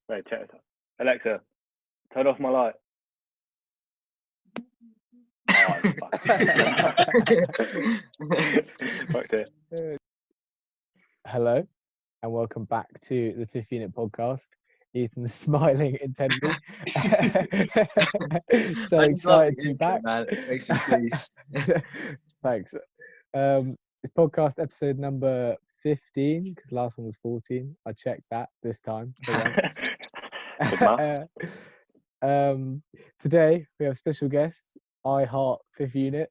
Wait, check it out. Alexa, turn off my light. Oh, fuck it. Hello, and welcome back to the Fifthunit podcast. Ethan's smiling intently. So excited to be back. Man. It makes me pleased. Thanks. It's podcast episode number 15, because last one was 14. I checked that this time for once. Today we have special guest, I Heart Fifthunit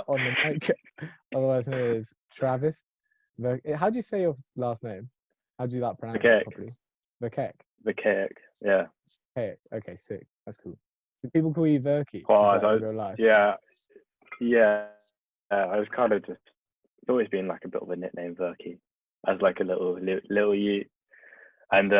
on the mic, otherwise known as Travis. How do you say your last name? How do you pronounce it properly? Verky, yeah. Okay, sick. That's cool. Do people call you Verky? In real life? Yeah. I was kind of it's always been like a bit of a nickname, Verky, as like a little you. And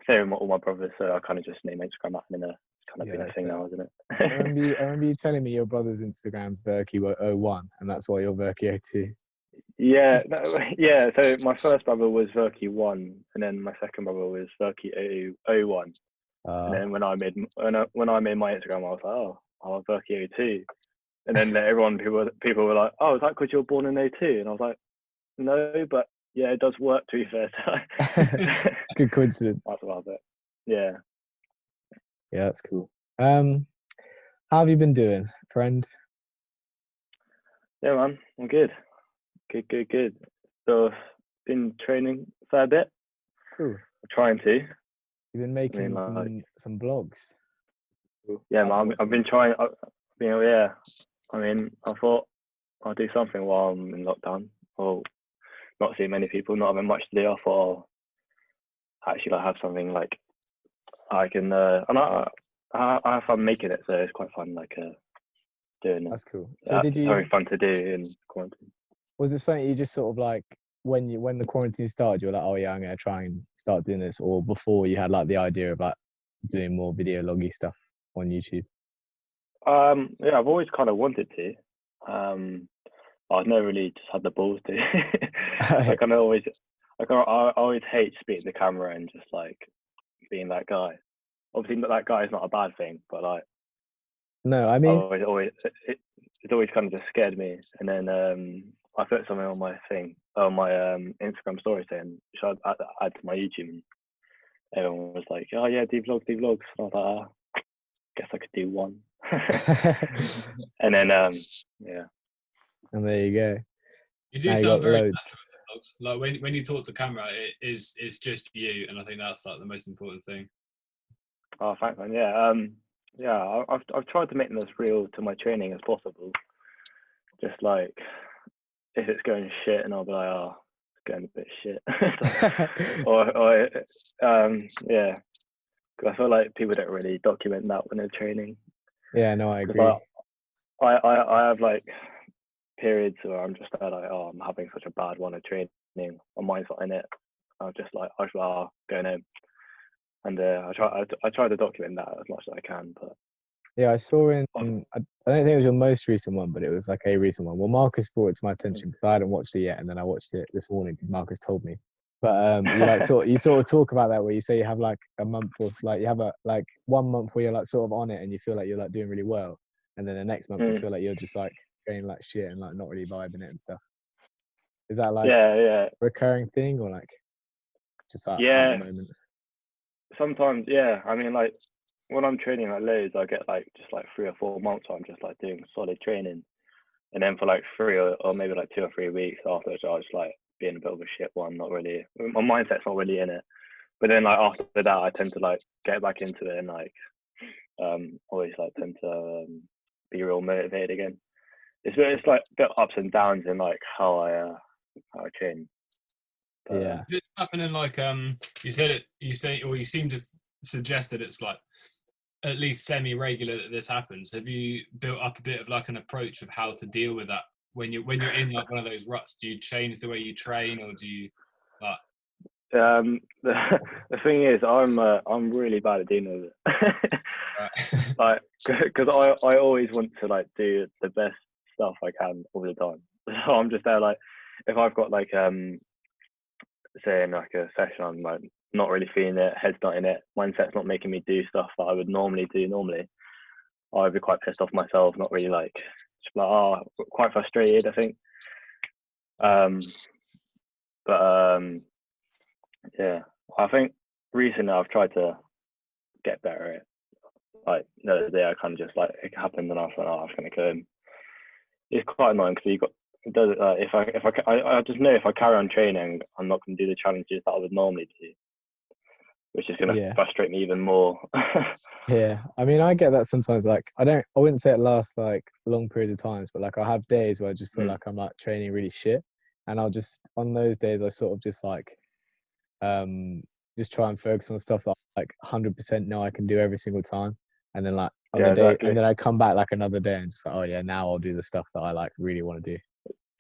same with all my brothers, so I kind of just name Instagram after them. It's kind of been a thing now, isn't it? I remember you telling me your brother's Instagram's Verky01, and that's why you're Verky02. Yeah, so my first brother was Verky1, and then my second brother was Verky01. And then when I made my Instagram, I was like, I'm Verky02. And then people were like, oh, is that because you're born in 02? And I was like, no, but yeah, it does work, to be fair. Good coincidence. That's about it. Yeah. Yeah, that's cool. How have you been doing, friend? Yeah, man, I'm good. Good. So, been training a fair bit. Cool. Trying to. You've been making some vlogs. Yeah, man. I've been trying. I thought I'll do something while I'm in lockdown, or not seeing many people, not having much to do. I thought I'll actually have something like I can. And I have fun making it, so it's quite fun. Doing it. That's cool. So it's very fun to do in quarantine. Was it something you just sort of when the quarantine started, you were like, oh yeah, I'm gonna try and start doing this, or before you had the idea of doing more video loggy stuff on YouTube? Yeah, I've always kind of wanted to. I've never really just had the balls to. I always hate speaking to the camera and just being that guy. Obviously, that guy is not a bad thing, but no, I mean, it's always kind of just scared me. And then I put something on my Instagram story saying, should I add to my YouTube? And everyone was like, oh yeah, do vlogs. And I was like, guess I could do one. And then yeah. And there you go. You do sound very natural in vlogs. When you talk to camera, it's just you, and I think that's the most important thing. Oh, thanks, man. Yeah. I've tried to make them as real to my training as possible. Just if it's going shit, and I'll be like, oh, it's going a bit shit. Yeah. Because I feel like people don't really document that when they're training. Yeah, no, I agree. I have periods where I'm just I'm having such a bad one of training. My mind's not in it. I'm just going home. And I try to document that as much as I can. But yeah, I saw I don't think it was your most recent one, but it was a recent one. Well, Marcus brought it to my attention because I hadn't watched it yet, and then I watched it this morning because Marcus told me. But you sort of talk about that where you say you have a month, or you have a 1 month where you're sort of on it and you feel like you're doing really well, and then the next month you feel like you're just going shit and not really vibing it and stuff. Is that yeah recurring thing, or just at yeah the moment? Sometimes, yeah. I mean, when I'm training loads, I get just 3 or 4 months where I'm just doing solid training, and then for 3 or maybe 2 or 3 weeks afterwards, I was being a bit of a shit one. Not really, my mindset's not really in it. But then after that, I tend to get back into it and always tend to be real motivated again. It's a bit ups and downs in how I train. But, yeah. Did it happen in you seem to suggest that it's at least semi-regular that this happens. Have you built up a bit of an approach of how to deal with that when you're in one of those ruts? Do you change the way you train, or do you the thing is, I'm really bad at dealing with it. Because I always want to do the best stuff I can all the time. So I'm just there if I've got say in a session, I'm not really feeling it, head's not in it, mindset's not making me do stuff that I would normally do I'd be quite pissed off myself, not really like, just like, quite frustrated, I think. Yeah, I think recently I've tried to get better at it. Like the other day, I kind of just like, it happened and I was like, I'm just gonna go. And it's quite annoying because you got, it does, I just know if I carry on training, I'm not gonna do the challenges that I would normally do, which is gonna frustrate me even more. Yeah, I mean, I get that sometimes. Like, I wouldn't say it lasts like long periods of times, but like I have days where I just feel like I'm like training really shit, and I'll just, on those days, I sort of just like just try and focus on stuff that I, like 100% know I can do every single time, and then like on the day, and then I come back like another day and just like, oh yeah, now I'll do the stuff that I like really want to do.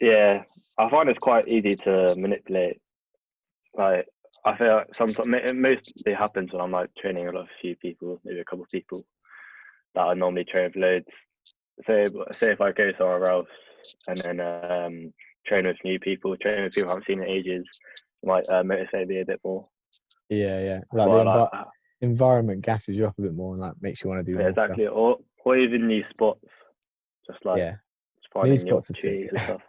Yeah, I find it's quite easy to manipulate. Like, I feel like sometimes it mostly happens when I'm like training with a few people, maybe a couple of people that I normally train with loads. Say if I go somewhere else and then train with new people, train with people I haven't seen in ages, might motivate me a bit more. Yeah. Like the environment gasses you up a bit more and like makes you want to do more exactly. stuff. Or even new spots, just like just finding new opportunities and stuff.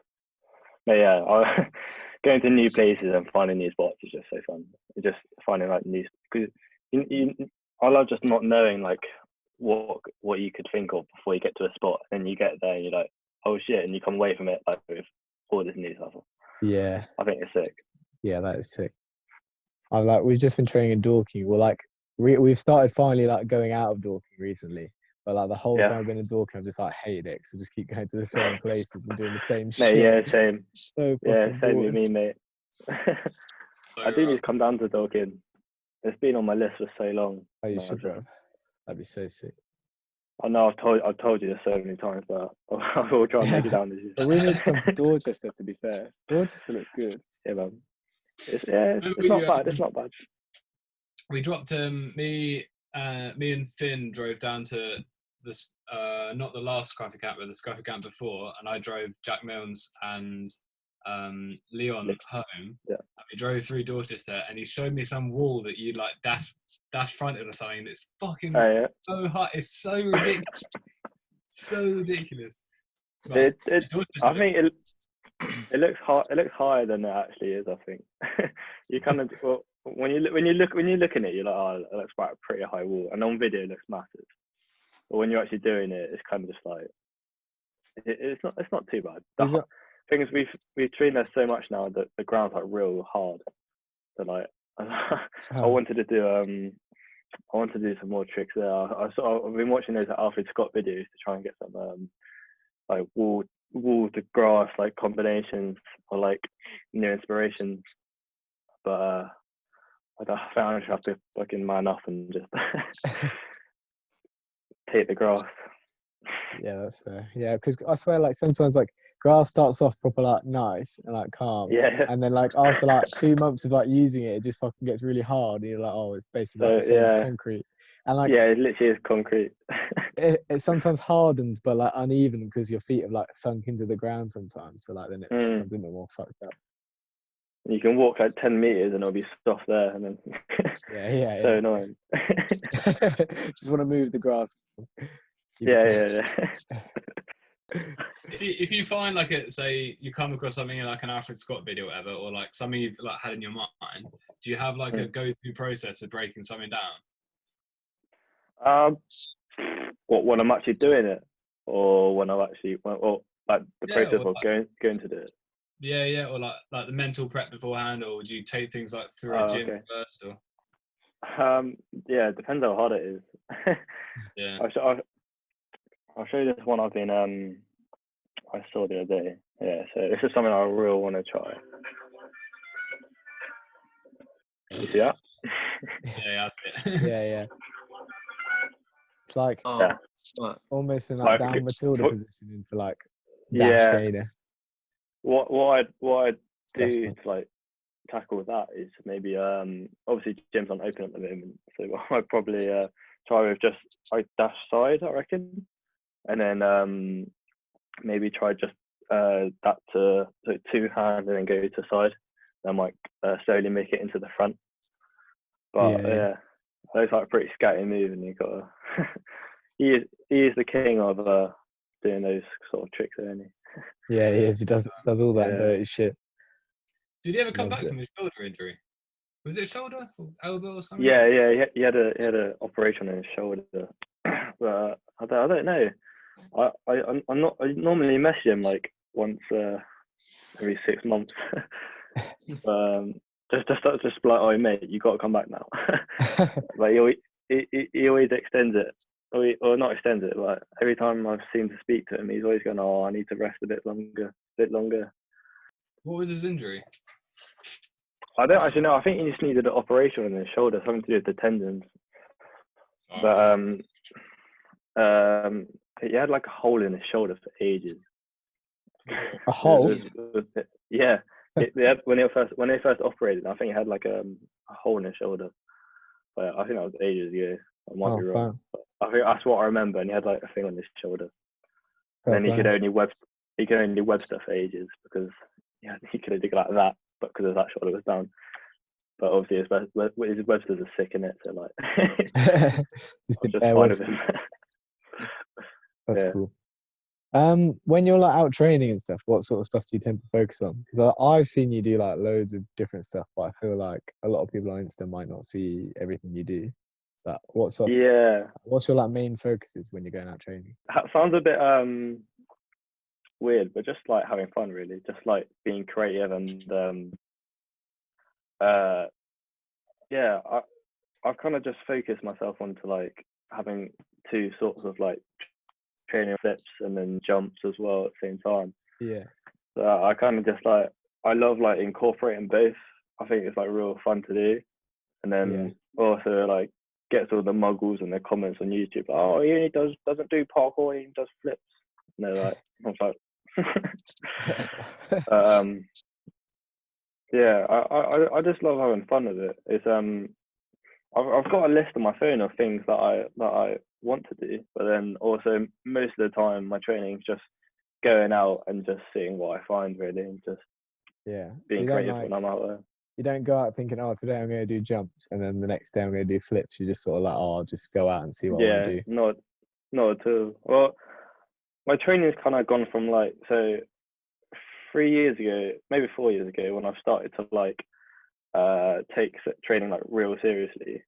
But yeah, going to new places and finding new spots is just so fun. It's just finding like new, because I love just not knowing like what you could think of before you get to a spot, and then you get there and you're like, oh shit, and you come away from it like with all this new stuff. Yeah, I think it's sick. Yeah, that is sick. We've just been training in Dorking. We're like we've started finally like going out of Dorking recently. But like the whole time I've been in Dorking, I've just like hated it because I just keep going to the same places and doing the same shit. Yeah, same. So same with me, mate. I do need to come down to Dorking. It's been on my list for so long. Oh, you should, bro. That'd be so sick. I know I've told you this so many times, but I will try and make it down this year. But we need to come to Dorchester, to be fair. Dorchester looks good. Yeah, man. It's not bad. It's not bad. We dropped me and Finn drove down to this not the last Scruffy camp, but the Scruffy camp before, and I drove Jack Milnes and Leon home. Yeah. And we drove through Dorchester, and he showed me some wall that you'd like dash fronted or something. It's fucking so high. It's so ridiculous. So ridiculous. But I think it looks high. It looks higher than it actually is. I think you kind of when you look at it, you're like, oh, it looks like a pretty high wall, and on video it looks massive. But when you're actually doing it, it's kind of just like it's not too bad. The thing is, we've trained there so much now that the ground's like real hard. So like, I wanted to do some more tricks there. I've been watching those Alfred Scott videos to try and get some like wall to grass like combinations or like new inspirations. But I found I just have to fucking man up and just take the grass. Yeah, that's fair. Yeah, because I swear, like sometimes like grass starts off proper like nice and like calm, and then like after like 2 months of like using it, it just fucking gets really hard, and you're like, oh, it's basically like the same as concrete. And like it literally is concrete. it sometimes hardens, but like uneven because your feet have like sunk into the ground sometimes. So like then it becomes a bit more fucked up. You can walk like 10 meters and it'll be soft there, and then so annoying. Just want to move the grass. Yeah. If you find like say you come across something like an Alfred Scott video or whatever, or like something you've like had in your mind, do you have like a go-to process of breaking something down? When I'm actually doing it, or when I'm actually or like the process of going to do it. Yeah, or like the mental prep beforehand, or would you take things like through a gym first, or? Yeah, it depends how hard it is. Yeah. I'll show you this one I saw the other day. Yeah, so this is something I really want to try. You see that? Yeah, that's it. Yeah. It's like almost in like down Matilda positioning for like dash gainer. What I'd do to like tackle that is maybe obviously gyms aren't open at the moment, so I'd probably try with just like dash side, I reckon, and then maybe try just that to two hands and then go to side. Then like slowly make it into the front. But yeah, those like pretty scatty move, and you got to. he is the king of doing those sort of tricks, isn't he? Yeah, he is. He does all that dirty shit. Did he ever come Loves back it. from his shoulder injury? Was it shoulder or elbow or something? Yeah. He had a operation on his shoulder, but I don't know. I normally message him like once every 6 months. Just like, oh mate, you got to come back now. But he always extends it, or not extends it, but every time I seem to speak to him, he's always going, oh, I need to rest a bit longer. What was his injury? I don't actually know. I think he just needed an operation on his shoulder, something to do with the tendons. Oh. But he had like a hole in his shoulder for ages. A hole? Yeah. When they first operated, I think he had like a hole in his shoulder. But I think that was ages ago. I might be wrong. But I think that's what I remember. And he had like a thing on his shoulder. And then he could only web stuff for ages because he could only do like that, but because that shoulder was down. But obviously his websters are sick in it, so like just fine with him. That's cool. When you're like out training and stuff, what sort of stuff do you tend to focus on? Because I've seen you do like loads of different stuff, but I feel like a lot of people on Insta might not see everything you do. So what's your like main focuses when you're going out training? That sounds a bit weird, but just like having fun, really. Just like being creative and I've kind of just focused myself onto like having two sorts of like training flips and then jumps as well at the same time. Yeah. So I kind of just like, I love like incorporating both. I think it's like real fun to do. And then also like gets all the muggles and the comments on YouTube, like, oh, he doesn't do parkour, he does flips. And they're like, I was like, I just love having fun with it. It's I've got a list on my phone of things that I want to do, but then also most of the time my training is just going out and just seeing what I find, really, and just being creative when I'm out there. You don't go out thinking, oh, today I'm going to do jumps, and then the next day I'm going to do flips. You just sort of like, oh, I'll just go out and see what I want to do. Not at all. Well, my training's kind of gone from like, so 3 years ago, maybe 4 years ago, when I started to like take training like real seriously,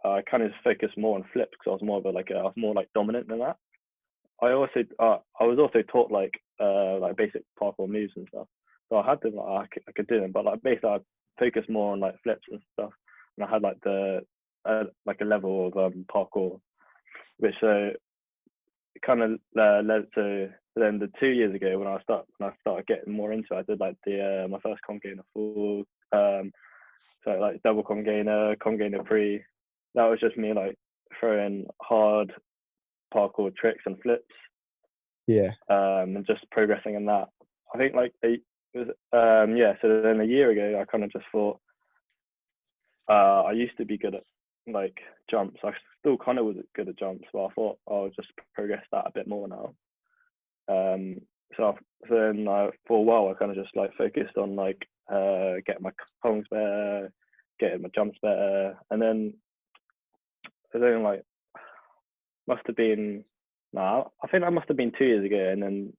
I kind of just focused more on flips because I was more of I was more like dominant than that. I was also taught like basic parkour moves and stuff, so I had them, like I could do them, but like basically I focused more on like flips and stuff, and I had like like a level of parkour, which kind of led to then the 2 years ago when I started getting more into it. I did like my first congainer full, so like double congainer pre. That was just me like throwing hard parkour tricks and flips. And just progressing in that. I think like it was so then a year ago I kind of just thought I used to be good at like jumps. I still kind of was good at jumps, but I thought I'll just progress that a bit more now. So then for a while I kind of just like focused on like getting my kongs better, getting my jumps better, and then like I think that must have been 2 years ago, and then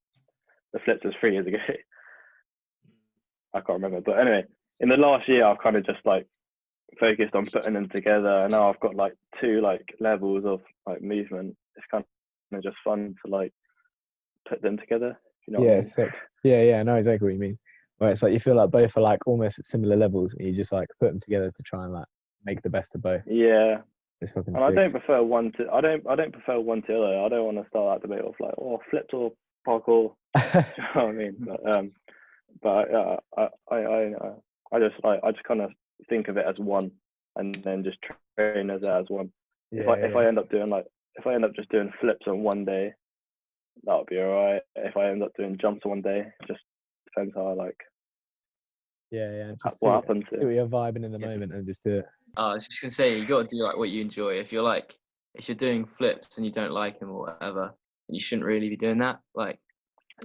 the flips was 3 years ago. I can't remember, but anyway, in the last year I've kind of just like focused on putting them together, and now I've got like 2 like levels of like movement. It's kind of just fun to like put them together. You know what I mean? Sick. I know exactly what you mean. Where it's like you feel like both are like almost at similar levels, and you just like put them together to try and like make the best of both. Yeah. It's fucking and sick. I don't prefer one to the other. I don't want to start that debate of like, oh, flips or parkour. You know what I mean? But I just kind of think of it as one, and then just train as one. If I end up just doing flips on one day, that would be alright. If I end up doing jumps one day, it just depends how I like. Just what happens. See what you're vibing in the moment and just do it. I was just gonna say, you got to do like what you enjoy. If you're doing flips and you don't like them or whatever, you shouldn't really be doing that. Like,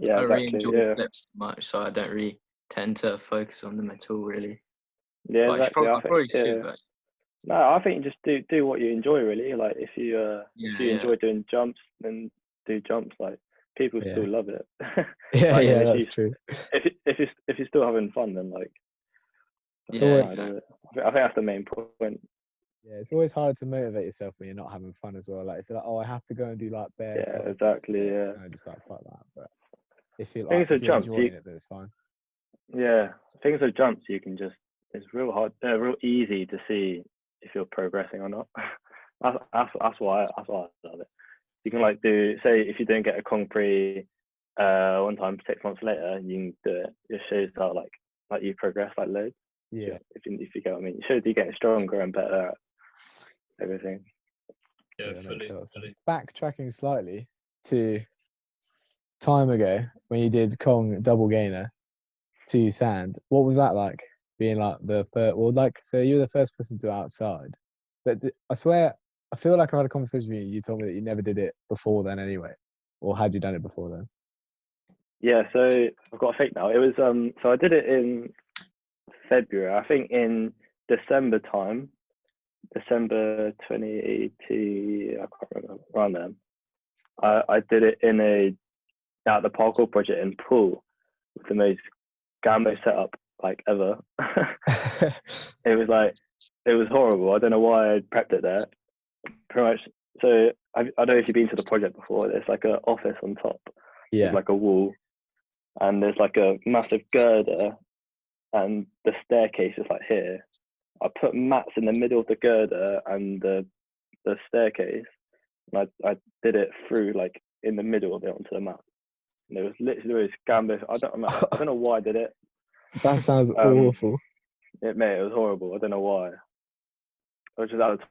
I really enjoy flips so much, so I don't really tend to focus on them at all, really. Yeah, but exactly. I probably should. But No, I think you just do what you enjoy really. Like if you enjoy doing jumps, then do jumps. Like people still love it. Yeah, like, yeah, that's true. If you're still having fun, then like I think that's the main point. Yeah, it's always hard to motivate yourself when you're not having fun as well. Like if you're like, oh, I have to go and do like bare. Yeah, exactly. Yeah. It's just like fuck that. But if you're Things with if you're jumps, enjoying it, then it's fine. Yeah, things with jumps, you can just it's real hard, real easy to see if you're progressing or not. That's why I love it. You can like do say if you don't get a concrete one time 6 months later, you can do it. It shows how like you progress like loads. Yeah. If you get what I mean, it shows you getting stronger and better at everything. Yeah, fully. Backtracking slightly to time ago when you did Kong double gainer to sand, what was that like? Being like the first, well, like so you were the first person to do it outside, but I swear I feel like I had a conversation with you. You told me that you never did it before then, anyway, or had you done it before then? Yeah, so I've got a fake now. It was so I did it in February. I think in December time. December 2018, I can't remember, around then. I did it at the parkour project in Poole with the most gambo setup like ever. It was horrible. I don't know why I prepped it there. Pretty much. So I don't know if you've been to the project before. There's like an office on top with like a wall, and there's like a massive girder, and the staircase is like here. I put mats in the middle of the girder and the staircase, and I did it through like in the middle of it onto the mat. And it was literally gambo. I don't know why I did it. That sounds awful. It was horrible. I don't know why. I was just at the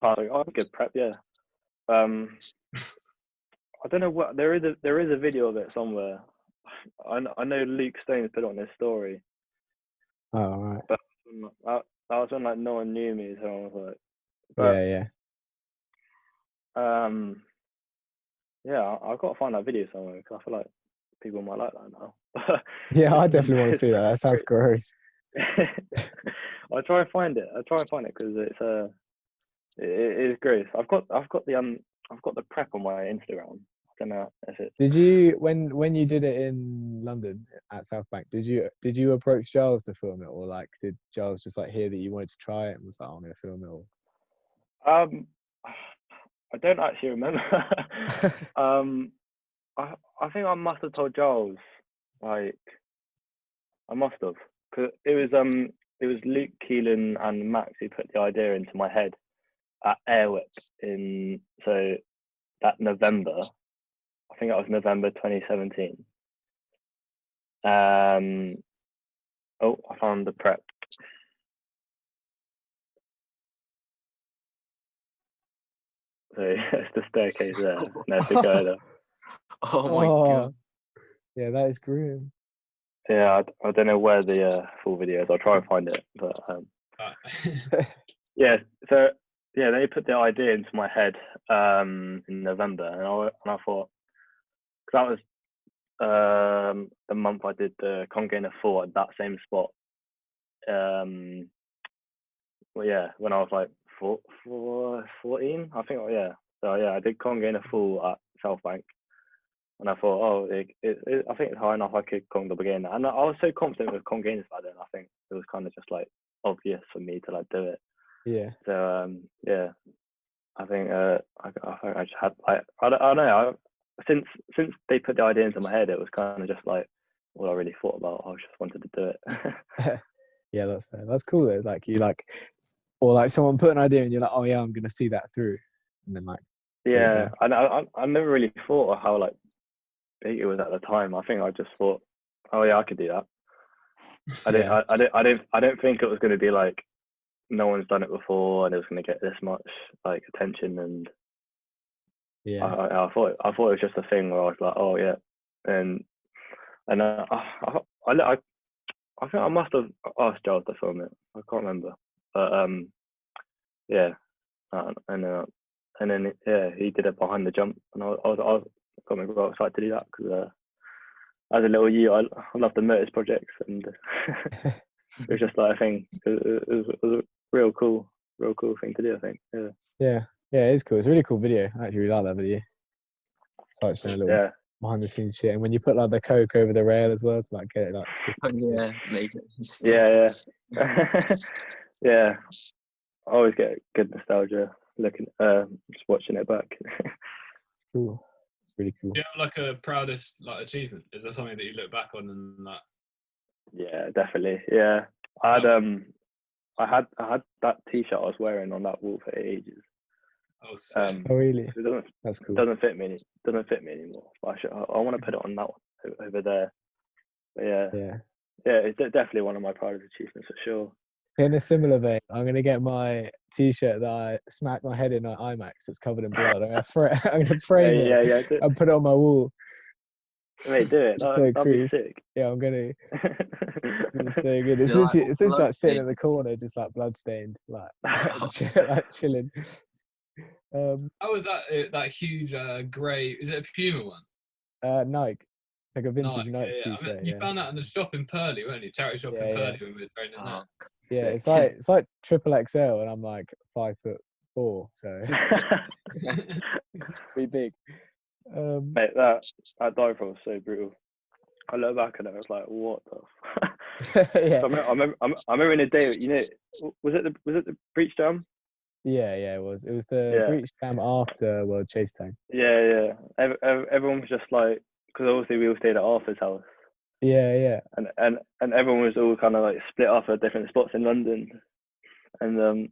time like, oh, good prep, yeah. I don't know what there is a video of it somewhere. I know Luke Stone's put it on his story. Oh right. But that was when like no one knew me, so I was like, but, yeah, I've got to find that video somewhere because I feel like people might like that now. Yeah, I definitely want to see that. That sounds gross. I'll try and find it. Because it is gross. I've got the prep on my Instagram. I don't know if it. Did you when you did it in London at South Bank? Did you approach Giles to film it, or like did Giles just like hear that you wanted to try it and was like, I'm gonna film it? Or... I don't actually remember. I think I must have told Giles. Like, I must have, because it was Luke, Keelan, and Max who put the idea into my head at Airwick that November. I think that was November 2017. Oh, I found the prep. So it's the staircase there. And there's the girder. Oh my god. Yeah, that is grim. Yeah, I don't know where the full video is. I'll try and find it. But yeah, so yeah, they put the idea into my head in November, and I thought, because that was the month I did the Congainer 4 at that same spot. Well, yeah, when I was like 14, I think. Yeah, so yeah, I did Congainer 4 at South Bank, and I thought, oh, I think it's high enough I could Kong double gainer, and I was so confident with Kong gainers back then. I think it was kind of just like obvious for me to like do it. Yeah. So yeah, I think I just had like I don't know. Since they put the idea into my head, it was kind of just like what I really thought about. I just wanted to do it. Yeah, that's fair. That's cool though. Like you like, or like someone put an idea and you're like, oh yeah, I'm gonna see that through, and then like. Yeah, I never really thought of how like big it was at the time. I think I just thought, oh yeah, I could do that. I don't think it was going to be like no one's done it before and it was going to get this much like attention, and yeah, I thought it was just a thing where I was like, oh yeah, and I think I must have asked Giles to film it. I can't remember, but yeah, and then yeah, he did it behind the jump, and I got me real excited to do that because as a little you, I love the Motors projects, and it was just like a thing. It was real cool. real cool thing to do, I think. Yeah, it's cool. It's a really cool video. I actually really like that video. It's like showing a little behind the scenes shit, and when you put like the coke over the rail as well to like get it like stick. Make it stick. Yeah. I always get good nostalgia looking, just watching it back. Cool. It's really cool. Do you have like a proudest like achievement? Is there something that you look back on and that? Yeah, definitely. Yeah, I had that T-shirt I was wearing on that wall for ages. Oh, sick. Oh really? That's cool. Doesn't fit me anymore. But I want to put it on that one over there. But yeah, it's definitely one of my proudest achievements for sure. In a similar vein, I'm gonna get my T-shirt that I smacked my head in at IMAX. It's covered in blood. I'm gonna frame it and put it on my wall. Mate, do it. That'd be sick. Yeah, I'm gonna. It's gonna be so good. It's literally like sitting in the corner, just like blood stained, like like chilling. How was that huge grey? Is it a Puma one? Nike. Like a vintage Nike T-shirt. I mean, you found that in the shop in Purley, weren't you? Charity shop in Purley when we were training that. Yeah, it's like triple XL, and I'm like 5'4", so it's pretty big. Mate, that dive roll was so brutal. I look back and I was like, what the? Yeah. I remember in a day, you know, was it the breach jam? Yeah, it was. It was the breach jam after World Chase Time. Yeah. Everyone was just like, because obviously we all stayed at Arthur's house. Yeah. And everyone was all kind of like split up at different spots in London. And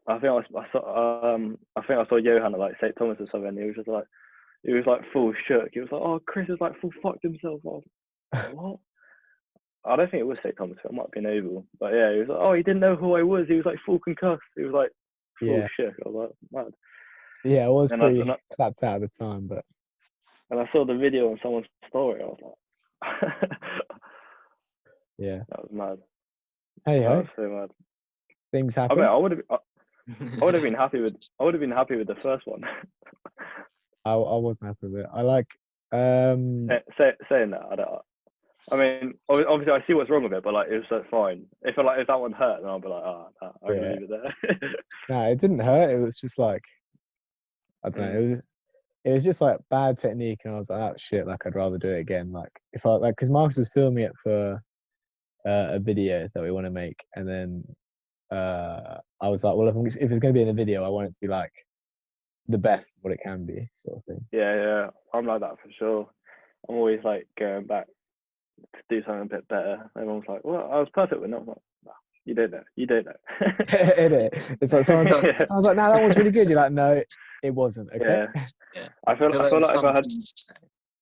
I think I saw Johan at like St. Thomas or something. He was like full shook. He was like, "Oh, Chris has like full fucked himself." I was like, what? I don't think it was St. Thomas. It might have been Oval. But yeah, he was like, "Oh, he didn't know who I was." He was like full concussed. He was like full shook. I was like, mad. Yeah, I was pretty clapped out at the time, but. And I saw the video on someone's story. I was like, yeah, that was mad. That was so mad. Things happen. I would have been happy with the first one. I wasn't happy with it. I like saying that. I mean, obviously I see what's wrong with it, but like it was so fine. If that one hurt, then I'll be like, I'm gonna leave it there. No, it didn't hurt. It was just like, I don't know. It was just like bad technique, and I was like, "Oh shit!" Like I'd rather do it again. Like if I because Marcus was filming it for a video that we want to make, and then I was like, "Well, if it's going to be in a video, I want it to be like the best what it can be, sort of thing." Yeah, I'm like that for sure. I'm always like going back to do something a bit better. Everyone's like, "Well, I was perfect with it." I'm like, "No, you don't know. It's like someone's like, "No, that one's really good." You're like, "No, it wasn't." Okay. Yeah. I feel like if I had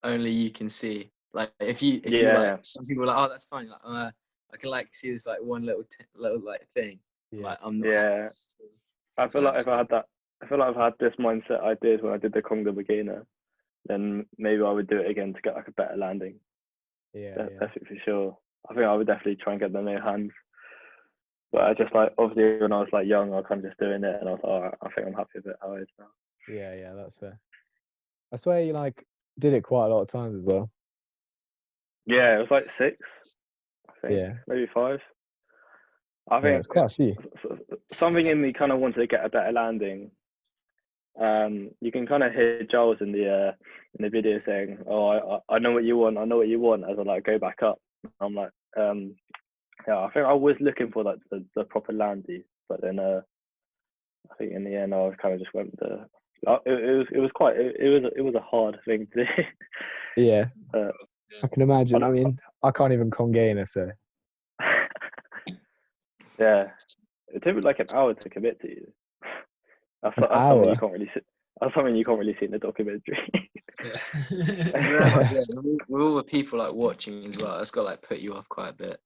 only you can see. Like if you like, some people are like, "Oh, that's fine." Like, I can like see this like one little like thing. Yeah. Like I'm not. Yeah. I feel like if I had this mindset I did when I did the Conga beginner, then maybe I would do it again to get like a better landing. Yeah. That's it for sure. I think I would definitely try and get the no hands. But I just like, obviously when I was like young, I was kind of just doing it, and I was like, all right, I think I'm happy with it how it is now. Yeah, that's fair. I swear you like did it quite a lot of times as well. Yeah, it was like 6, I think. Yeah. Maybe 5. I think it's quite a few. Something in me kind of wanted to get a better landing. You can kind of hear Giles in the video saying, "Oh, I know what you want. I know what you want." As I like go back up, I'm like, yeah, I think I was looking for like the proper landy, but then I think in the end I was kind of just went with the. It was a hard thing to do. Yeah, I can imagine. I mean, I can't even congainer, so. Yeah, it took me like an hour to commit to you. That's something you can't really see. That's something you can't really see in the documentary. With all the people like watching as well, that's got to like put you off quite a bit.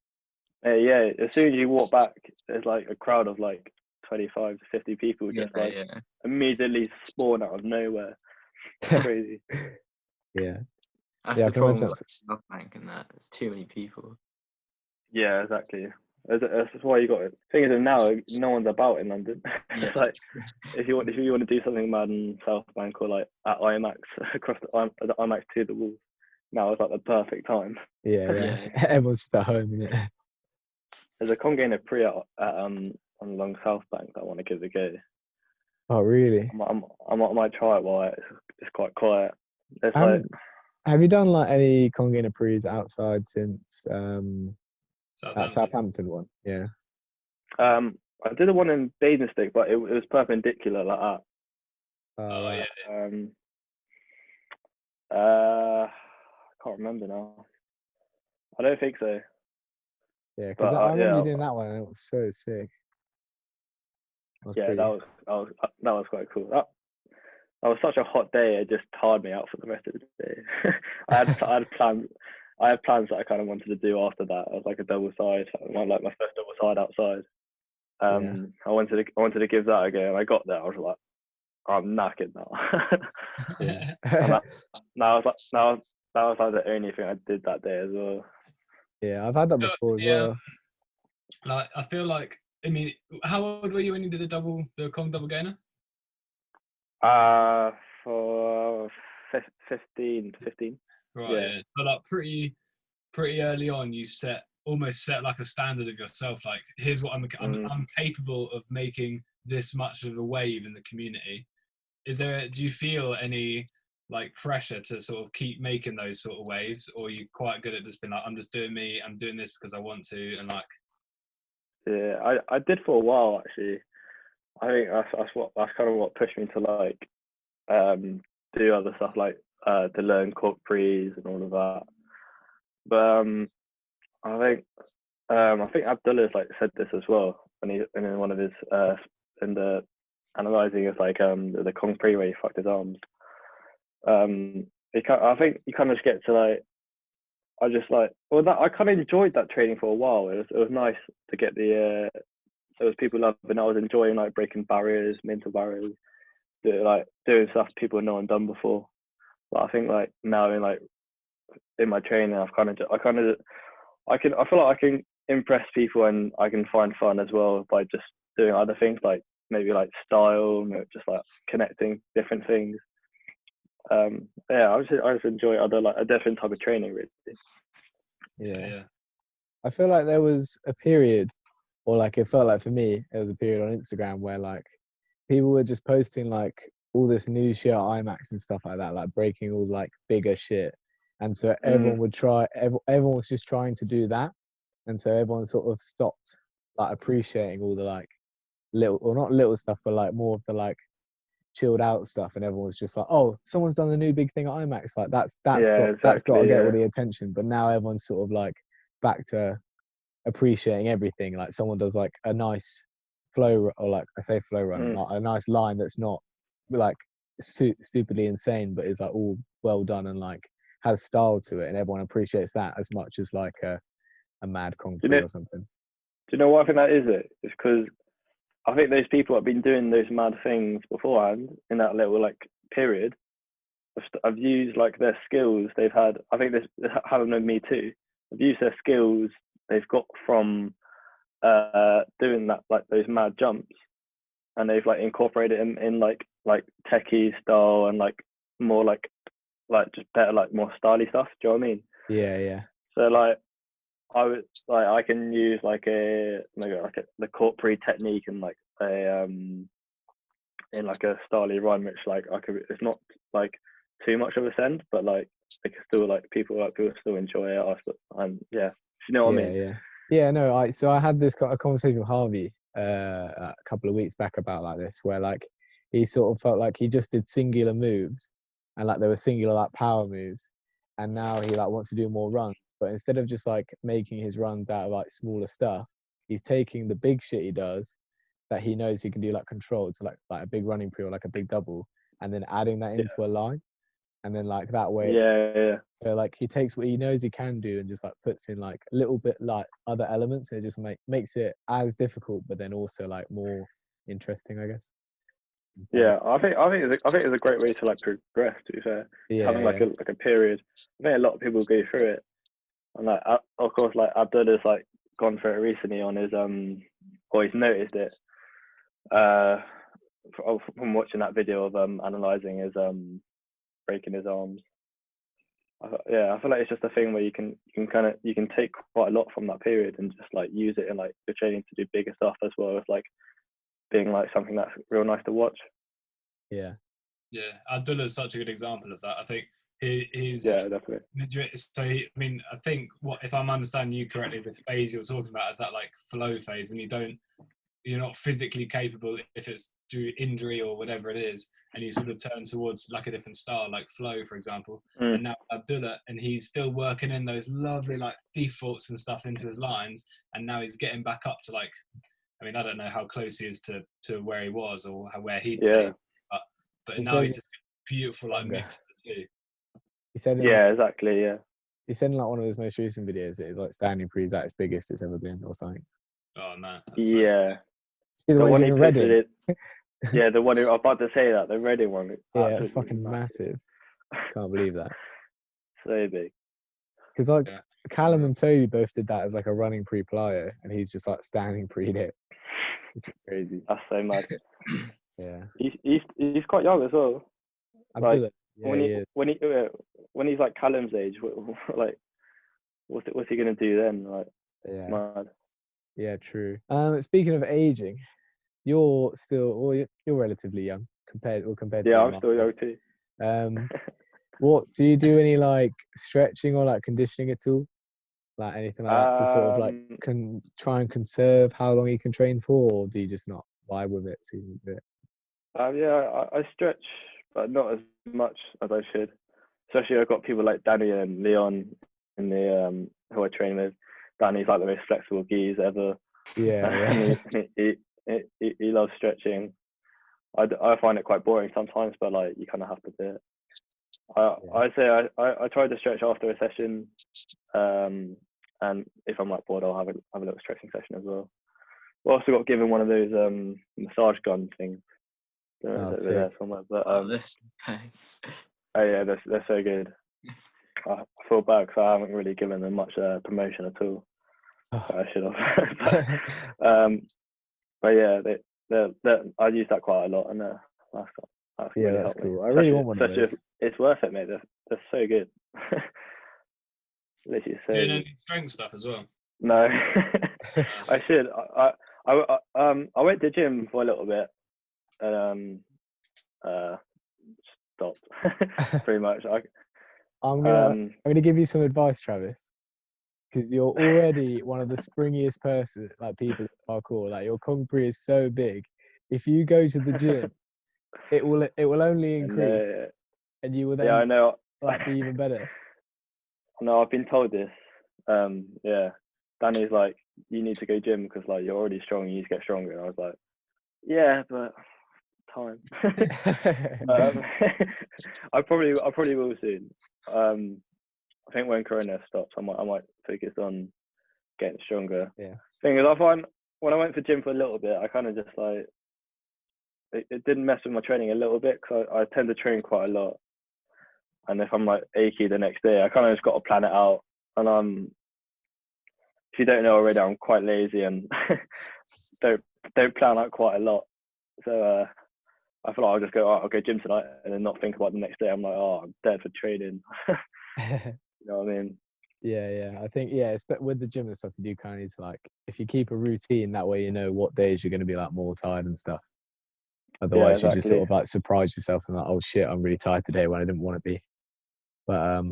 Yeah, as soon as you walk back, there's like a crowd of like 25 to 50 people just immediately spawn out of nowhere. It's crazy. Yeah. That's the problem with like South Bank and that. There's too many people. Yeah, exactly. That's why you got it. Thing is, now no one's about in London. It's like if you want to do something mad in South Bank or like at IMAX across the IMAX to the walls, now it's like the perfect time. Yeah. Everyone's just at home, isn't it? There's a congainer pre at along South Bank that I want to give a go. Oh, really? I might try it while it's quite quiet. It's like, have you done like any Congainer Prees outside since that Southampton. Southampton one? Yeah. I did one in Basingstoke, but it was perpendicular like that. Oh Right. yeah. I can't remember now. I don't think so. Yeah, because I remember you doing that one, and it was so sick. Yeah, that was quite cool. That was such a hot day. It just tired me out for the rest of the day. I had plans. I had plans that I kind of wanted to do after that. I was like a double side, like my first double side outside. I wanted to give that a go, and I got there. I was like, I'm knackered now. Yeah. And that was like the only thing I did that day as well. Yeah, I've had that before as well. Like, I feel like, I mean, how old were you when you did the Kong double gainer? For 15. Right. Yeah. So like pretty early on, you almost set like a standard of yourself. Like, here's what I'm capable of making this much of a wave in the community. Do you feel any like pressure to sort of keep making those sort of waves, or are you quite good at just being like, I'm just doing me, I'm doing this because I want to, and like? Yeah, I did for a while actually. I think that's kind of what pushed me to like do other stuff, like to learn cork prees and all of that. But I think Abdullah's like said this as well when in one of his in the analyzing is like the Kong pre where he fucked his arms. I think you kind of just get to like, I kind of enjoyed that training for a while. It was nice to get there was people loving. I was enjoying like breaking barriers, mental barriers, doing stuff people no one done before. But I think like now in my training, I feel like I can impress people and I can find fun as well by just doing other things, like maybe like style, just like connecting different things. I just enjoy a different type of training, really. Yeah. I feel like there was a period, or like it felt like for me, there was a period on Instagram where like people were just posting like all this new shit at IMAX and stuff like that, like breaking all like bigger shit. And so everyone would everyone was just trying to do that. And so everyone sort of stopped like appreciating all the like little, or not little stuff, but like more of the like chilled out stuff. And everyone was just like, oh, someone's done the new big thing at IMAX. Like that's got to get all the attention. But now everyone's sort of like back to appreciating everything. Like someone does like a nice flow, or like I say flow run, like a nice line that's not like stupidly insane, but is like all well done and like has style to it, and everyone appreciates that as much as like a mad concrete or something. Do you know what I think that is? It's because I think those people have been doing those mad things beforehand in that little like period. I've used like their skills they've had. I think this happened with me too. I've used their skills they've got from doing that, like those mad jumps, and they've like incorporated them in like techie style and like more like just better, like more styly stuff. Do you know what I mean? Yeah. So like I can use like the cork pre technique and like in like a styly run, which like it's not like too much of a send, but like it can still like people still enjoy it. And yeah, you know what I mean? Yeah. No, I had this a conversation with Harvey a couple of weeks back about like this, where like he sort of felt like he just did singular moves, and like there were singular like power moves, and now he like wants to do more runs, but instead of just like making his runs out of like smaller stuff, he's taking the big shit he does that he knows he can do like controlled, so like a big running pre or like a big double, and then adding that into a line, and then like that way so like he takes what he knows he can do and just like puts in like a little bit like other elements, and it just makes it as difficult but then also like more interesting, I guess. Yeah, I think it's a great way to like progress, to be fair. Having like a period. I think a lot of people go through it, and like of course like Abdullah's like gone through it recently on his or he's noticed it from watching that video of analyzing his breaking his arms. I feel like it's just a thing where you can take quite a lot from that period and just like use it in like your training to do bigger stuff, as well as like being like something that's real nice to watch. Yeah. Abdullah's such a good example of that. I think he's definitely. So I mean, I think if I'm understanding you correctly, the phase you're talking about is that like flow phase when you're not physically capable, if it's due injury or whatever it is, and you sort of turn towards like a different style, like flow, for example. And now Abdullah, and he's still working in those lovely like defaults and stuff into his lines, and now he's getting back up to like, I mean, I don't know how close he is to where he was or where he'd stayed, but now he's just beautiful like mix of the two. He said, exactly, yeah. He said in like one of his most recent videos that like standing pre is at its biggest it's ever been, or something. Oh man. See the one one he in Reading? Yeah, the one I was about to say that, the Reading one. Yeah, fucking massive. Can't believe that. So big. Because like Callum and Toby both did that as like a running pre-plyo, and he's just like standing pre it. It's crazy. That's so mad. Yeah. He's quite young as well. Like, when he's like Callum's age, like what's he gonna do then? Like, mad. Yeah, true. Speaking of aging, you're still, you're relatively young compared to I'm still young too. What do you do? Any like stretching or like conditioning at all? Like anything like that to sort of like try and conserve how long you can train for, or do you just not vibe with it too bit? I stretch, but not as much as I should. Especially I've got people like Danny and Leon in the who I train with. Danny's like the most flexible geese ever. Yeah. He loves stretching. I find it quite boring sometimes, but like you kind of have to do it. I say I try to stretch after a session, and if I'm like bored, I'll have a little stretching session as well. We also got given one of those massage gun things. There somewhere, but they're so good. I feel bad because I haven't really given them much promotion at all. I should have. But yeah, I use that quite a lot, and that's really helped cool. me. I really want one of those. It's worth it, mate. They're so good. Literally so. Doing any strength stuff as well? No, I should. I went to gym for a little bit, and stopped pretty much. I'm gonna give you some advice, Travis, because you're already one of the springiest people in parkour. Like your concrete is so big. If you go to the gym, it will only increase, and you will then I know, like be even better. No, I've been told this. Danny's like, you need to go gym because like you're already strong. You need to get stronger. And I was like, yeah, but time. I probably will soon. I think when Corona stops, I might focus on getting stronger. Yeah. Thing is, I find when I went for gym for a little bit, I kind of just like it didn't mess with my training a little bit because I tend to train quite a lot. And if I'm like achy the next day, I kind of just got to plan it out. And if you don't know already, I'm quite lazy and don't plan out quite a lot. So I feel like I'll just go, I'll go gym tonight and then not think about the next day. I'm like, I'm dead for training. You know what I mean? Yeah. I think it's with the gym and stuff, you do kind of need to like, if you keep a routine, that way you know what days you're going to be like more tired and stuff. Otherwise, you just sort of like surprise yourself and like, oh shit, I'm really tired today when I didn't want to be. But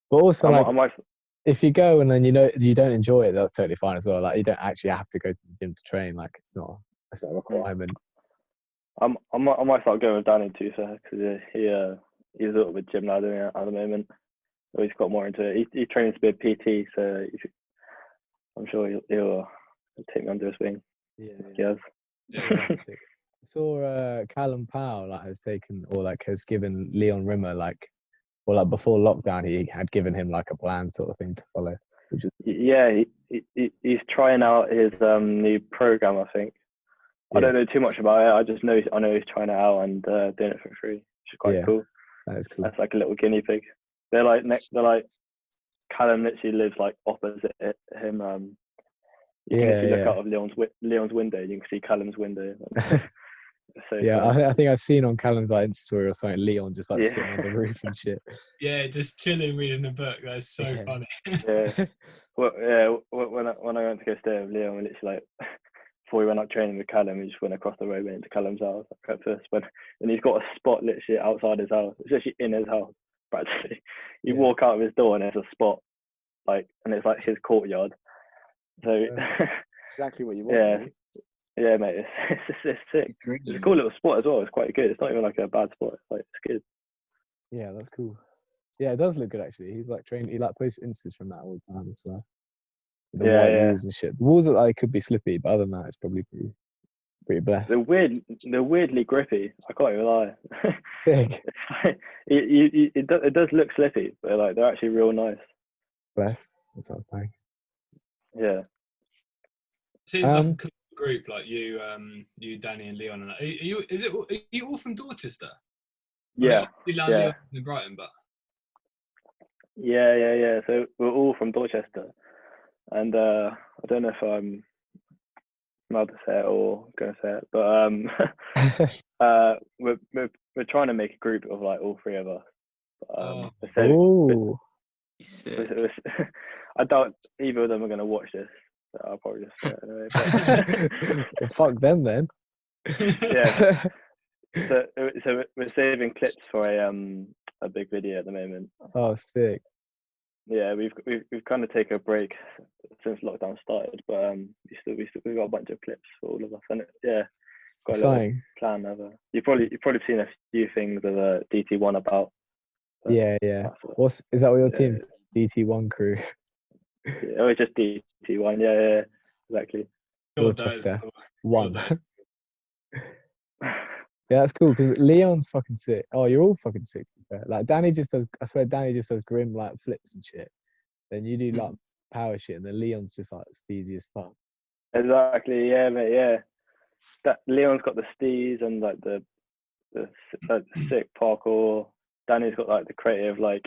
but also if you go and then you don't enjoy it, that's totally fine as well. Like you don't actually have to go to the gym to train. Like it's not a requirement. I might start going with Danny too, because he's a little bit gym now doing it at the moment. So he's got more into it. He's training to be a PT, so I'm sure he'll take me under his wing. Yeah. I saw Callum Powell has given Leon Rimmer before lockdown he had given him like a plan sort of thing to follow. He's trying out his new program, I think. I don't know too much about it. I just know he's trying it out and doing it for free, which is quite cool. That is cool. That's like a little guinea pig. They're like Callum literally lives like opposite him. You can literally look out of Leon's window. You can see Callum's window. So Yeah, funny. I think I've seen on Callum's like Insta story or something, Leon just like sitting on the roof and shit. Yeah, just chilling reading a book. That's so funny. Yeah. Well, yeah. When I went to go stay with Leon, we literally like before we went up training with Callum, we just went across the road, went into Callum's house at breakfast. And he's got a spot literally outside his house. It's actually in his house practically. You walk out of his door and there's a spot like, and it's like his courtyard. So exactly what you want. Yeah, mate. It's sick. It's a cool little spot as well. It's quite good. It's not even like a bad spot. It's like it's good. Yeah, that's cool. Yeah, it does look good actually. He's like training. He like posts instas from that all the time as well. The white walls and shit. The walls are like could be slippy, but other than that, it's probably pretty blessed. They're weirdly grippy. I can't even lie. Big. It does look slippy, but like they're actually real nice. Blessed. That sounds fine. Yeah. Seems like a cool group, like you, Danny, and Leon. And that. Are you all from Dorchester? Yeah. Leon in Brighton, but. Yeah. So we're all from Dorchester, and I don't know if I'm allowed to say it or going to say it, but we're trying to make a group of like all three of us. I doubt either of them are going to watch this. So I'll probably just say it anyway. Well, fuck them then. Yeah. So we're saving clips for a big video at the moment. Oh, sick. Yeah, we've kind of taken a break since lockdown started, but we've got a bunch of clips for all of us, and got a little plan ever. You've probably seen a few things of DT1 about. Yeah. Is that what your team? DT1 crew. Yeah, it's just DT1. Yeah, exactly. Dorchester 1. Yeah, that's cool because Leon's fucking sick. Oh, you're all fucking sick. Like Danny just does. I swear, Danny just does grim like flips and shit. Then you do like power shit, and then Leon's just like steezy as fuck. Exactly. Yeah, mate. Yeah. That Leon's got the steez and like the sick parkour. Danny's got like the creative like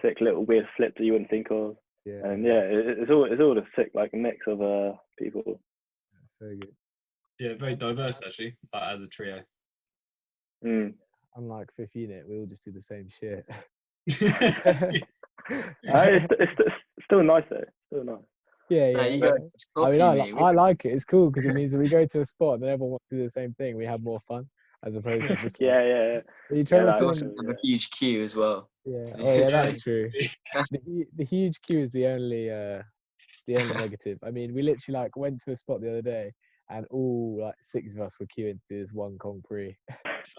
sick little weird flip that you wouldn't think of. Yeah. And it's all a sick like mix of people. That's so good. Yeah, very diverse actually, like, as a trio. Unlike Fifthunit, we all just do the same shit. It's still nice though. Still nice. Yeah. I mean, I like it. It's cool because it means that we go to a spot and then everyone wants to do the same thing. We have more fun as opposed to just yeah. You also have a huge queue as well. Yeah. Oh yeah, that's true. The huge queue is the only negative. I mean, we literally like went to a spot the other day and all like 6 of us were queuing to do this one Kong Pre.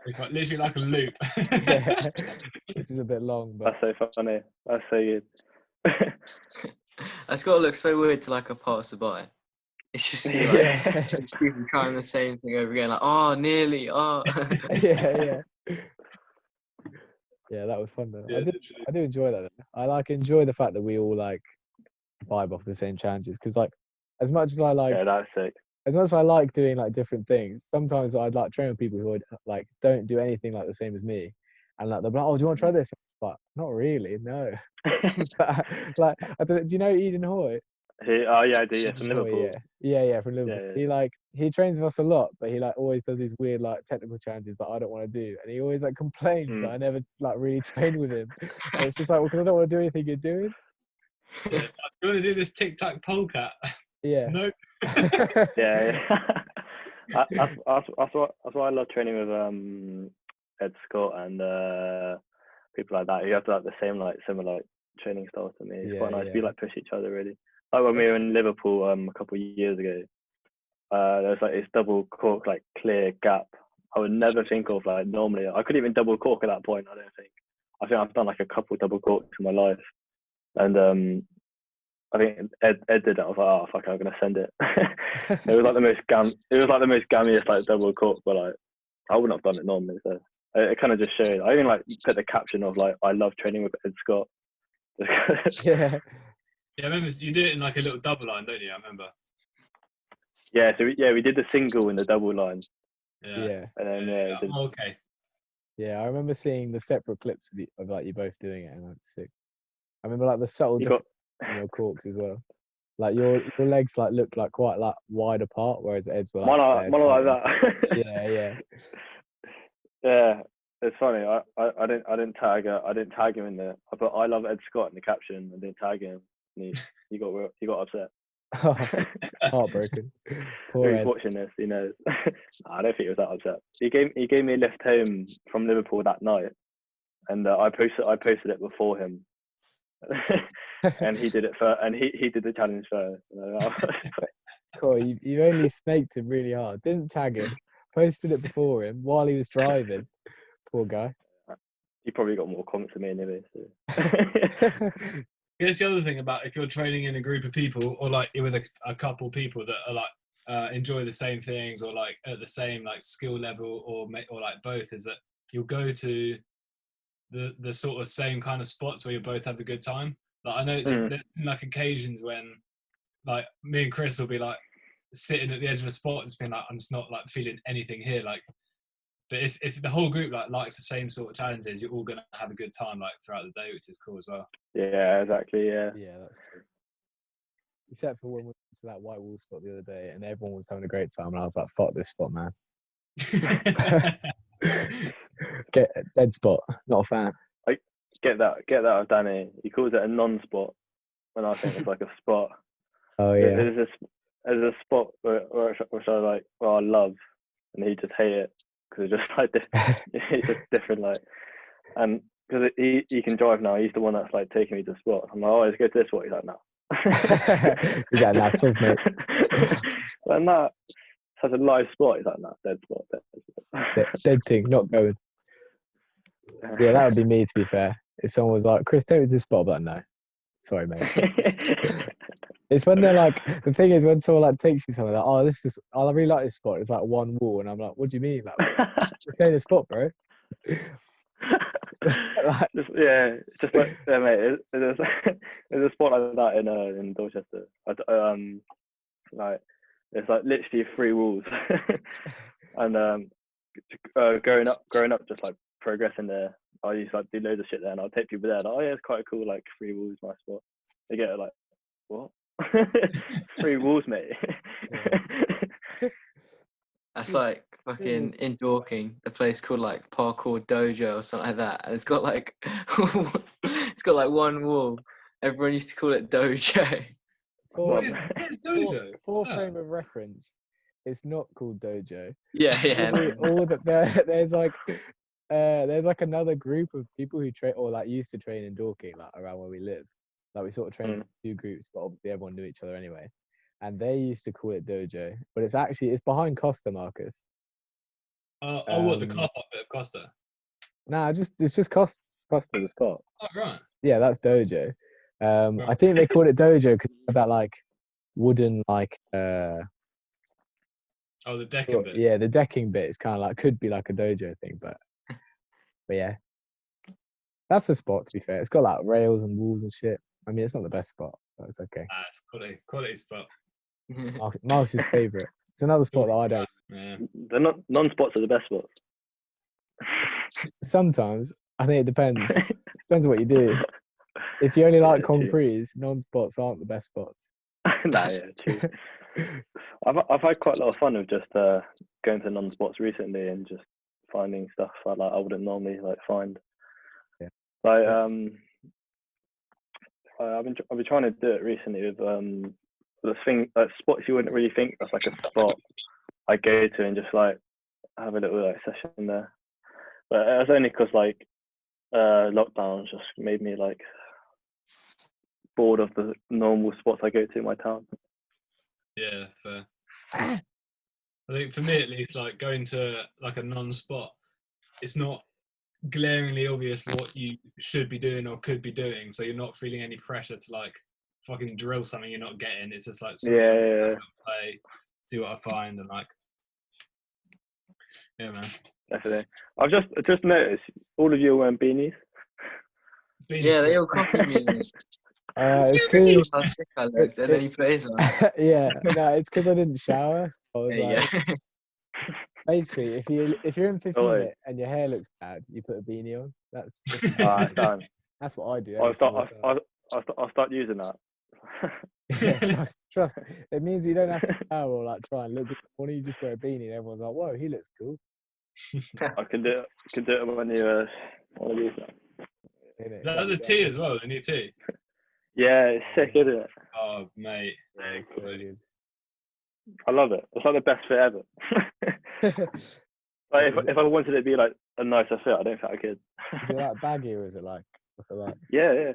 Literally like a loop. Yeah, which is a bit long, but that's so funny. That's so good. That's got to look so weird to like a passerby. It's just see like people trying the same thing over again, like nearly. Yeah, that was fun though. Yeah, I do enjoy that though. I enjoy the fact that we all like vibe off the same challenges because like as much as I like that's sick. As much as I like doing like different things, sometimes I'd like train with people who like don't do anything like the same as me, and like they'll be like, "Oh, do you want to try this?" But not really, no. Like I don't. Do you know Eden Hoy? Yeah, I do. Yeah, from Liverpool. Yeah, from Liverpool. Yeah. He trains with us a lot, but he like always does these weird like technical challenges that I don't want to do, and he always like complains that I never like really train with him. And it's just like, well, because I don't want to do anything you're doing. Yeah, you want to do this tic-tac polecat? Yeah. Nope. Yeah. That's why I love training with Ed Scott and people like that. You have to like the same like similar like training styles to me. It's quite nice. We like push each other really. Like when we were in Liverpool a couple of years ago, there was like this double cork like clear gap. I would never think of like normally. I couldn't even double cork at that point. I think I've done like a couple double corks in my life, and I think Ed did it. I was like, oh fuck, I'm gonna send it. It was like the most gammiest like double cork, but like I wouldn't have done it normally. So it kind of just showed. I even like put the caption of like I love training with Ed Scott. Yeah, I remember you do it in like a little double line, don't you? I remember. Yeah, so we did the single in the double line. Yeah. And then okay. Yeah, I remember seeing the separate clips of like you both doing it, and that's sick. I remember like the subtle difference in your corks as well. Like your legs like look like quite like wide apart, whereas Ed's were like Mine are like that. Yeah. Yeah, it's funny. I didn't tag him in there. I put "I love Ed Scott" in the caption. I didn't tag him. And he got upset. Heartbroken. Poor If he's Ed. watching this, he knows. I don't think he was that upset. He gave me a lift home from Liverpool that night, and I posted it before him. And he did it first, and he did the challenge first. Cool, you only snaked him really hard. Didn't tag him. Posted it before him while he was driving. Poor guy. He probably got more comments than me anyway. So. Here's the other thing about if you're training in a group of people, or like with a couple people that are like enjoy the same things, or like at the same like skill level, or like both, is that you'll go to the sort of same kind of spots where you both have a good time. Like I know there's like occasions when like me and Chris will be like sitting at the edge of a spot, just being like, I'm just not like feeling anything here. Like, but if the whole group like likes the same sort of challenges, you're all gonna have a good time like throughout the day, which is cool as well. Yeah, exactly. Yeah. Yeah, that's true. Except for when we went to that white wall spot the other day, and everyone was having a great time, and I was like, "Fuck this spot, man." Get a dead spot. Not a fan. I get that of Danny. He calls it a non-spot, when I think it's like a spot. Oh yeah. There's a spot which I like. Well, I love, and he just hate it because it's just like it's just different. Like, and because he can drive now. He's the one that's like taking me to the spot. I'm like, oh, let's go to this spot. He's like, no. Yeah, nah, sounds mate. Like, nah, such a live spot. He's like, no, dead spot. Dead thing, not going. Yeah, that would be me, to be fair. If someone was like, Chris, take me to this spot, I'm like, no. Sorry, mate. It's when they're like, the thing is when someone like takes you somewhere like, oh, I really like this spot. It's like one wall, and I'm like, what do you mean? Like, stay in the spot, bro. Like, just like yeah, mate. There's a spot like that in Dorchester. Like it's like literally 3 walls, and growing up, just like progressing there. I used to like do loads of shit there, and I'll take people there. Like, oh yeah, it's quite cool. Like 3 walls, my spot. They get like, what? 3 walls, mate. That's like fucking in Dorking, a place called like Parkour Dojo or something like that, and it's got like one wall. Everyone used to call it Dojo. What is Dojo? For frame of reference, it's not called Dojo. Yeah. All that there's like another group of people who train or like used to train in Dorking, like around where we live. Like we sort of trained in 2 groups, but obviously everyone knew each other anyway. And they used to call it Dojo, but it's behind Costa, Marcus. What, the car park bit of Costa? Nah, it's just Costa the spot. Oh right. Yeah, that's Dojo. Right. I think they called it Dojo because that like wooden like the decking bit. Yeah, the decking bit is kind of like could be like a dojo thing, but yeah, that's the spot. To be fair, it's got like rails and walls and shit. I mean, it's not the best spot, but it's okay. It's quality spot. Marcus's favourite. It's another spot that I don't. Yeah. The non-spots are the best spots. Sometimes I think it depends. Depends on what you do. If you only like concretes, non-spots aren't the best spots. Nah, yeah, true. I've had quite a lot of fun with just going to non-spots recently and just finding stuff I wouldn't normally like find. Yeah. Like I've been trying to do it recently with the thing spots you wouldn't really think that's like a spot I go to and just like have a little like session there. But it was only because like lockdown just made me like bored of the normal spots I go to in my town. Yeah, fair. I think for me at least, like going to like a non-spot, it's not glaringly obvious what you should be doing or could be doing, so you're not feeling any pressure to like fucking drill something you're not getting. It's just like play, do what I find, and like yeah, man. Definitely. I've just noticed all of you are wearing beanies. Yeah, they all copied me. It's because how sick I looked, and then he plays on. Yeah, no, it's because I didn't shower. So I was like, basically, if you're in Fifthunit and your hair looks bad, you put a beanie on. That's just done. That's what I do. I'll start using that. Yeah, trust. It means you don't have to power or like try and look good. Why don't you just wear a beanie and everyone's like, whoa, he looks cool. I can do it when you want to do that. Is that the tea as well, the new tea? Yeah, it's sick, isn't it? Oh, mate. Yeah, it's so good. I love it. It's like the best fit ever. Like if I wanted it to be like a nicer fit, I don't think I could. Is it like baggy or is it like, what's it like? Yeah.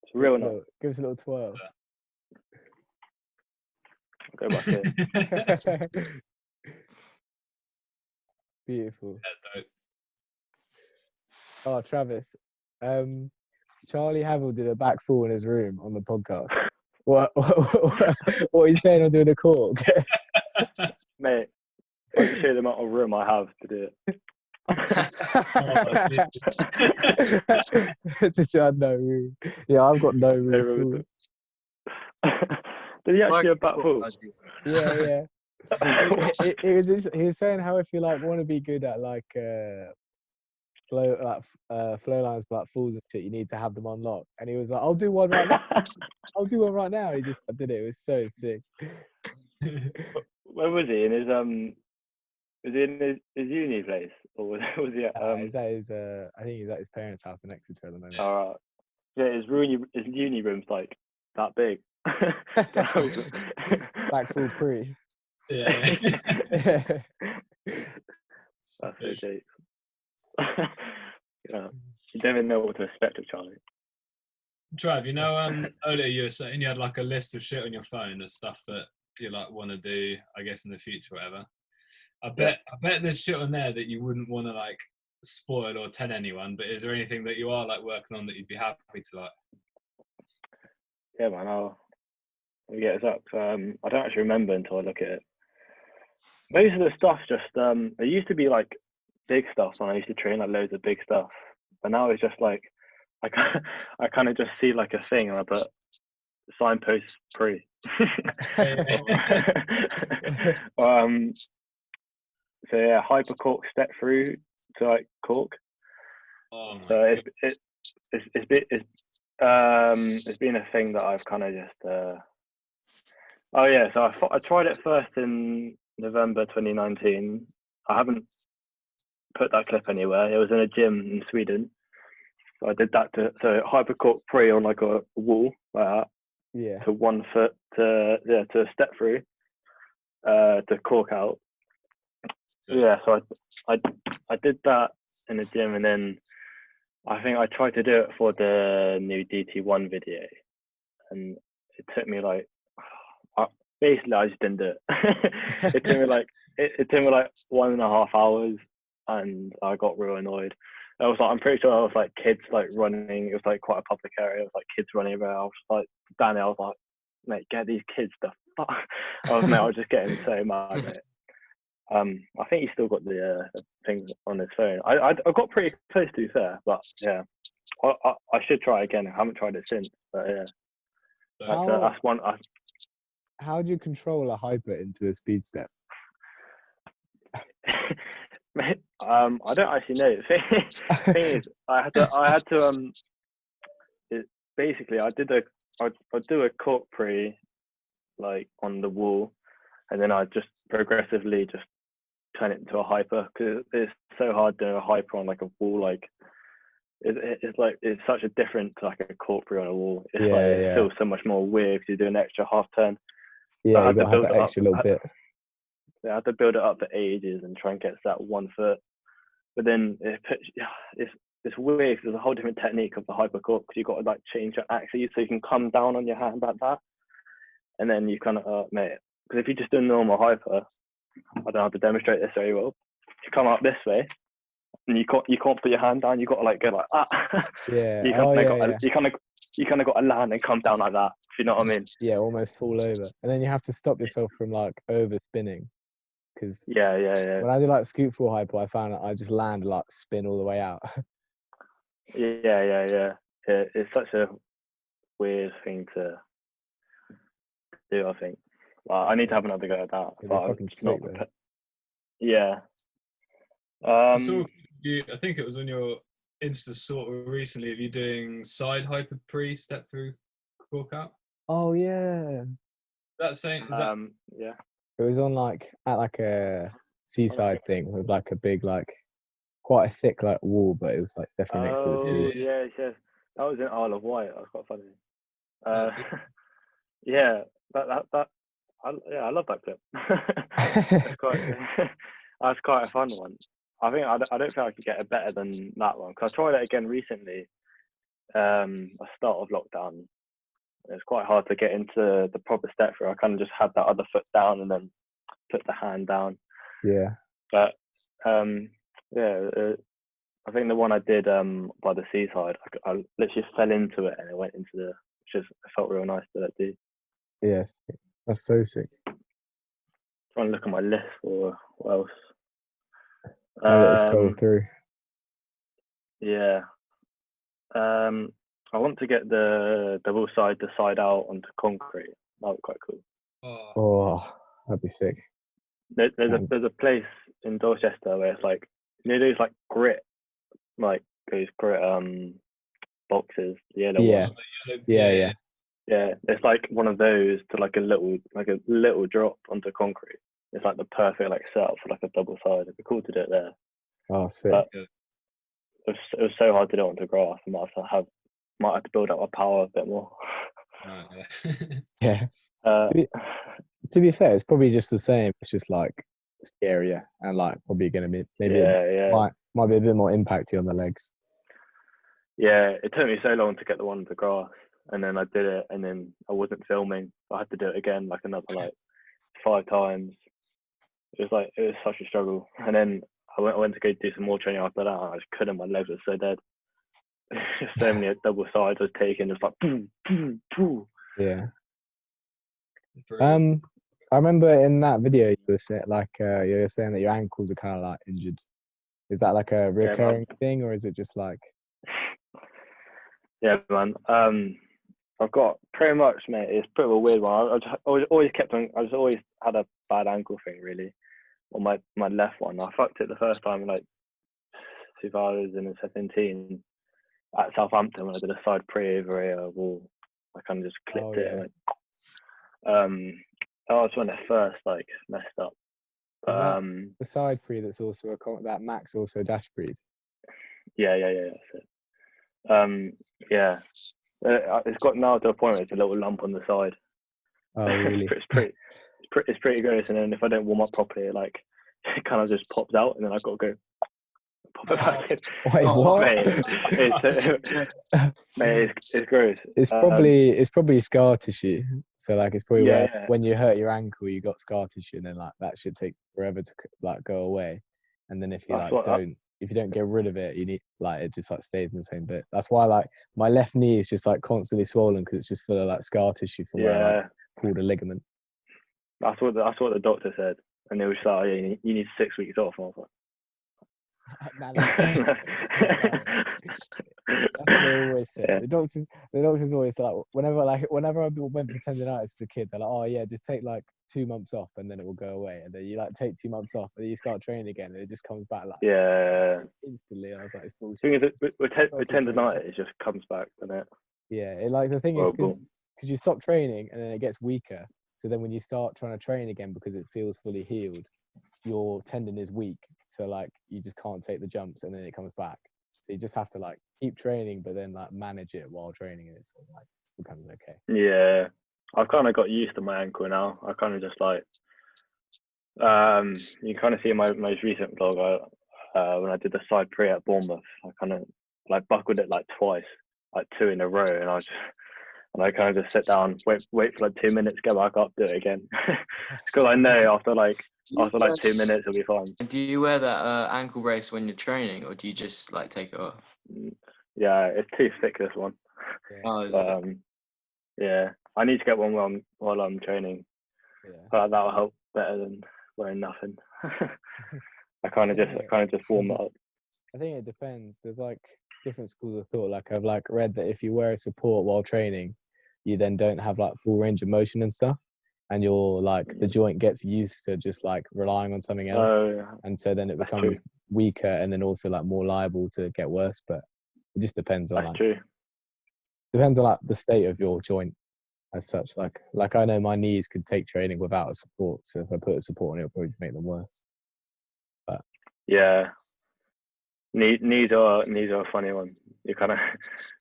It's real nice. Give us a little twirl. I'll go back in. Beautiful. Yeah, Oh, Travis. Charlie Havel did a back fall in his room on the podcast. What are you saying on doing a cork? Mate, I can show you the amount of room I have to do it. It's a no room. Yeah, I've got no room. Did he actually have back fall? Yeah. He was saying how if you like want to be good at like flow lines like falls and shit, you need to have them on lock. And he was like, I'll do one right now. I'll do one right now. He just did it. It was so sick. Where was he? In his was he in his uni place, or was he at He's at his I think he's at his parents' house in Exeter at the moment. Alright. Yeah, his uni room's like that big. Back full pre. Yeah. That's so deep. Yeah. You don't even know what to expect of Charlie. Trav, you know, earlier you were saying you had like a list of shit on your phone of stuff that you like want to do, I guess, in the future, whatever. I bet there's shit on there that you wouldn't want to like spoil or tell anyone. But is there anything that you are like working on that you'd be happy to like? Yeah, man. I'll get it up. I don't actually remember until I look at it. Most of the stuff just it used to be like big stuff when I used to train like loads of big stuff, but now it's just like I kind of just see like a thing and I put signpost pre. So yeah, hyper cork step through to like cork. Oh my So God. it's been a thing that I've kind of just oh yeah, so I tried it first in November 2019. I haven't put that clip anywhere. It was in a gym in Sweden. So I did that so hyper cork pre on like a wall like that. Yeah. To 1 foot to step through to cork out. Yeah, so I did that in the gym, and then I think I tried to do it for the new DT1 video, and it took me like basically I just didn't do it. It took me like it took me like 1.5 hours, and I got real annoyed. I was like, I'm pretty sure I was like kids like running. It was like quite a public area. It was like kids running around. I was like, Danny, I was like, mate, get these kids the fuck. I was just getting so mad, mate. I think he's still got the thing on his phone. I got pretty close to be fair, but yeah, I should try again. I haven't tried it since, but yeah, that's one. How do you control a hyper into a speed step? Mate, I don't actually know. The thing is, I had to basically I'd do a cork pre like on the wall, and then I'd just progressively just turn it into a hyper, because it's so hard doing a hyper on like a wall. Like it's like it's such a different to like a cork pre on a wall. It's it feels so much more weird because you do an extra half turn. Yeah, you got to have that extra little bit. I had to build it up for ages and try and get to that 1 foot, but then it's weird because there's a whole different technique of the hyper cork, because you got to like change your axis so you can come down on your hand like that, and then you kind of mate, because if you just do a normal hyper, I don't have to demonstrate this very well. You come up this way, and you can't put your hand down. You got to like go like Yeah. You kind of got to land and come down like that. If you know what I mean? Yeah, almost fall over, and then you have to stop yourself from like over spinning. Because yeah. When I do like scoop full hyper, I found that I just land like spin all the way out. Yeah. It's such a weird thing to do, I think. Well, I need to have another go at that. But fucking sick, yeah. I saw you. I think it was on your Insta sort of recently of you doing side hyper pre step through cork out. Oh yeah. That's saying is that Yeah. It was on like at like a seaside thing with like a big like quite a thick like wall, but it was like definitely next to the Oh sea. yeah, yes. That was in Isle of Wight. That was quite funny. Oh, Yeah, that I love that clip. That's quite that's quite a fun one. I don't think I could get it better than that one because I tried it again recently. A start of lockdown. It's quite hard to get into the proper step through. I kind of just had that other foot down and then put the hand down. Yeah. But yeah, I think the one I did by the seaside, I literally fell into it and it went into the. It felt real nice to do. Yes. That's so sick. Trying to look at my list for what else. I'll let it scroll through. Yeah. I want to get the double side to side out onto concrete. That would be quite cool. Oh, that'd be sick. There's a place in Dorchester where it's like, you know, those like grit boxes, the yellow ones. Yeah. Yeah, it's like one of those to like a little drop onto concrete. It's like the perfect like setup for like a double side. It'd be cool to do it there. Oh, sick. But it was so hard to do it onto grass. I might have to build up my power a bit more. Yeah. To be fair, it's probably just the same. It's just like scarier and like probably going to be might be a bit more impacty on the legs. Yeah, it took me so long to get the one on the grass, and then I did it, and then I wasn't filming. I had to do it again, like another like 5 times. It was such a struggle, and then I went to go do some more training after that. And I just couldn't. My legs were so dead. So many double sides I was taking, just like boom, boom, boom. Yeah. I remember in that video you were saying that your ankles are kind of like injured. Is that like a recurring thing, or is it just like? Yeah, man. I've got pretty much, mate. It's pretty a weird one. I always had a bad ankle thing, really, on my left one. I fucked it the first time, like 2017 at Southampton when I did a side pre over a wall. I kind of just clipped it. That was when it first like messed up. Is that the side pre that's also that Max also dash breed? Yeah, that's it. Yeah. It's got now to a point where it's a little lump on the side. Oh, really? It's pretty gross. And then if I don't warm up properly, it kind of just pops out, and then I've got to go pop it back in. Wait, what? Mate, it's gross. It's probably scar tissue. So like it's probably where when you hurt your ankle, you got scar tissue, and then like that should take forever to like go away. And then if you if you don't get rid of it, you need it just like stays in the same bit. That's why like my left knee is just like constantly swollen because it's just full of like scar tissue from where I like pulled a ligament. That's what the doctor said, and they were just like, you need 6 weeks off. And I was like, that's what they always say. The doctors always say, like whenever I went for tendonitis as a kid, they're like, oh yeah, just take like 2 months off and then it will go away. And then you like take 2 months off and then you start training again and it just comes back instantly. I was like, it's bullshit. The thing is, with tendonitis, it just comes back, doesn't it? Yeah, the thing is because you stop training and then it gets weaker. So then when you start trying to train again because it feels fully healed, your tendon is weak. So like you just can't take the jumps and then it comes back. So you just have to like keep training, but then like manage it while training, and it's like becomes okay. Yeah, I've kind of got used to my ankle now. I kind of just like, you kind of see my most recent vlog. When I did the side pre at Bournemouth, I kind of like buckled it like twice, like 2 in a row, and I kind of just sit down, wait for like 2 minutes, go back up, do it again, because I know after like 2 minutes it'll be fine. Do you wear that ankle brace when you're training, or do you just like take it off? Yeah, it's too thick, this one. Yeah, I need to get one while I'm training. But that'll help better than wearing nothing. I kind of just warm it up. I think it depends. There's like different schools of thought. Like I've like read that if you wear a support while training, you then don't have like full range of motion and stuff, and you're like the joint gets used to just like relying on something else, and so then it becomes weaker and then also like more liable to get worse. But it just depends on depends on like the state of your joint. as such. Like I know my knees could take training without a support, so if I put a support on it, it'll probably make them worse. But yeah, knees are a funny one. You kind of,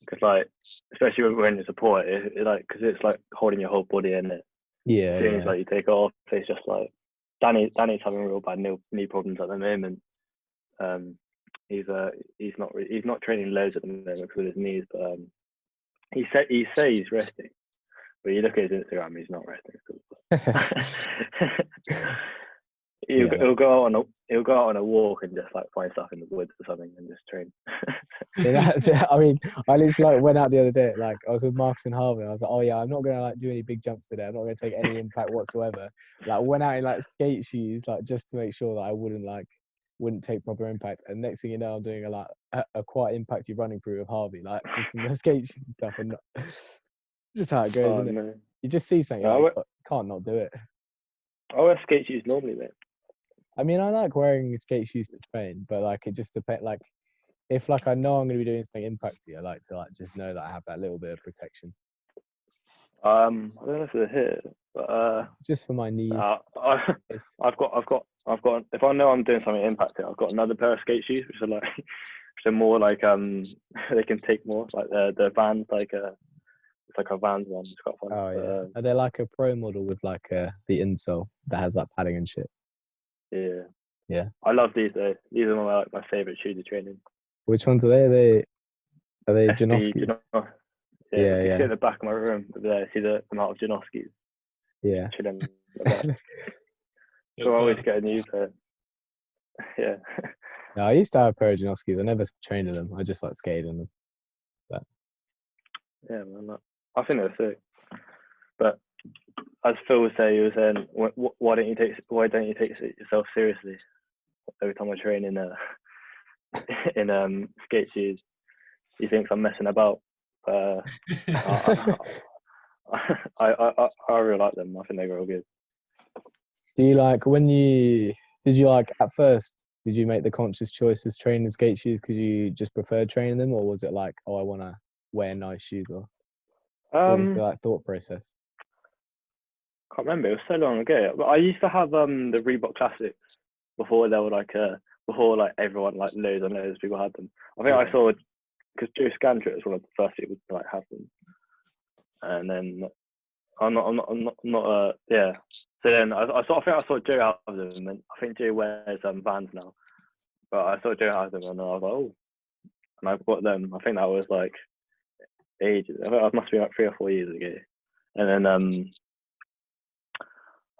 because like, especially when you support it, like, because it's like holding your whole body in it. Yeah, As soon as like you take it off, it's just like Danny's having real bad knee problems at the moment. He's not training loads at the moment because of his knees, but he say he's resting, but you look at his Instagram, he's not resting. He'll go out on a walk and just like find stuff in the woods or something and just train. Yeah, I mean, I literally like went out the other day. Like I was with Marcus and Harvey. And I was like, oh yeah, I'm not gonna like do any big jumps today. I'm not gonna take any impact whatsoever. Like went out in like skate shoes, like just to make sure that I wouldn't take proper impact. And next thing you know, I'm doing a quite impacty running through with Harvey, like just in the skate shoes and stuff. And just how it goes, isn't it? You just see something, you can't not do it. I wear skate shoes normally, mate. I mean, I like wearing skate shoes to train, but like it just depends. Like if like I know I'm going to be doing something impacty, I like to like just know that I have that little bit of protection. I don't know if they're here, but just for my knees. I've got. If I know I'm doing something impacted, I've got another pair of skate shoes, which are like, which are more like they can take more. Like the Vans, like it's like a Vans one. It's quite fun. Oh yeah. Are they like a pro model with like the insole that has like padding and shit? Yeah. Yeah. I love these though. These are my favourite shoes to train in. Which ones are they? Are they Janoskis? Yeah. You sit in the back of my room over there, see the amount of Janoskis. Yeah. Chilling. So I always get a new pair. Yeah. No, I used to have a pair of Janoskis. I never trained in them. I just like skated in them. But yeah, man. I think they're sick. But as Phil was saying, he was saying, why don't you take yourself seriously? Every time I train in skate shoes, he thinks I'm messing about. I really like them. I think they're real good. Do you like did you like at first? Did you make the conscious choice to train in skate shoes because you just preferred training them, or was it like, oh, I want to wear nice shoes, or what was the like thought process? Can't remember. It was so long ago. But I used to have the Reebok Classics before they were like before like everyone like loads and loads of people had them. I think I saw because Joe Scantry was one of the first people to like have them, and then I'm not yeah. So then I think I saw Joe have them, and I think Joe wears Vans now. But I saw Joe have them, and I was like, oh, and I bought them. I think that was like ages. I think that must be like 3 or 4 years ago, and then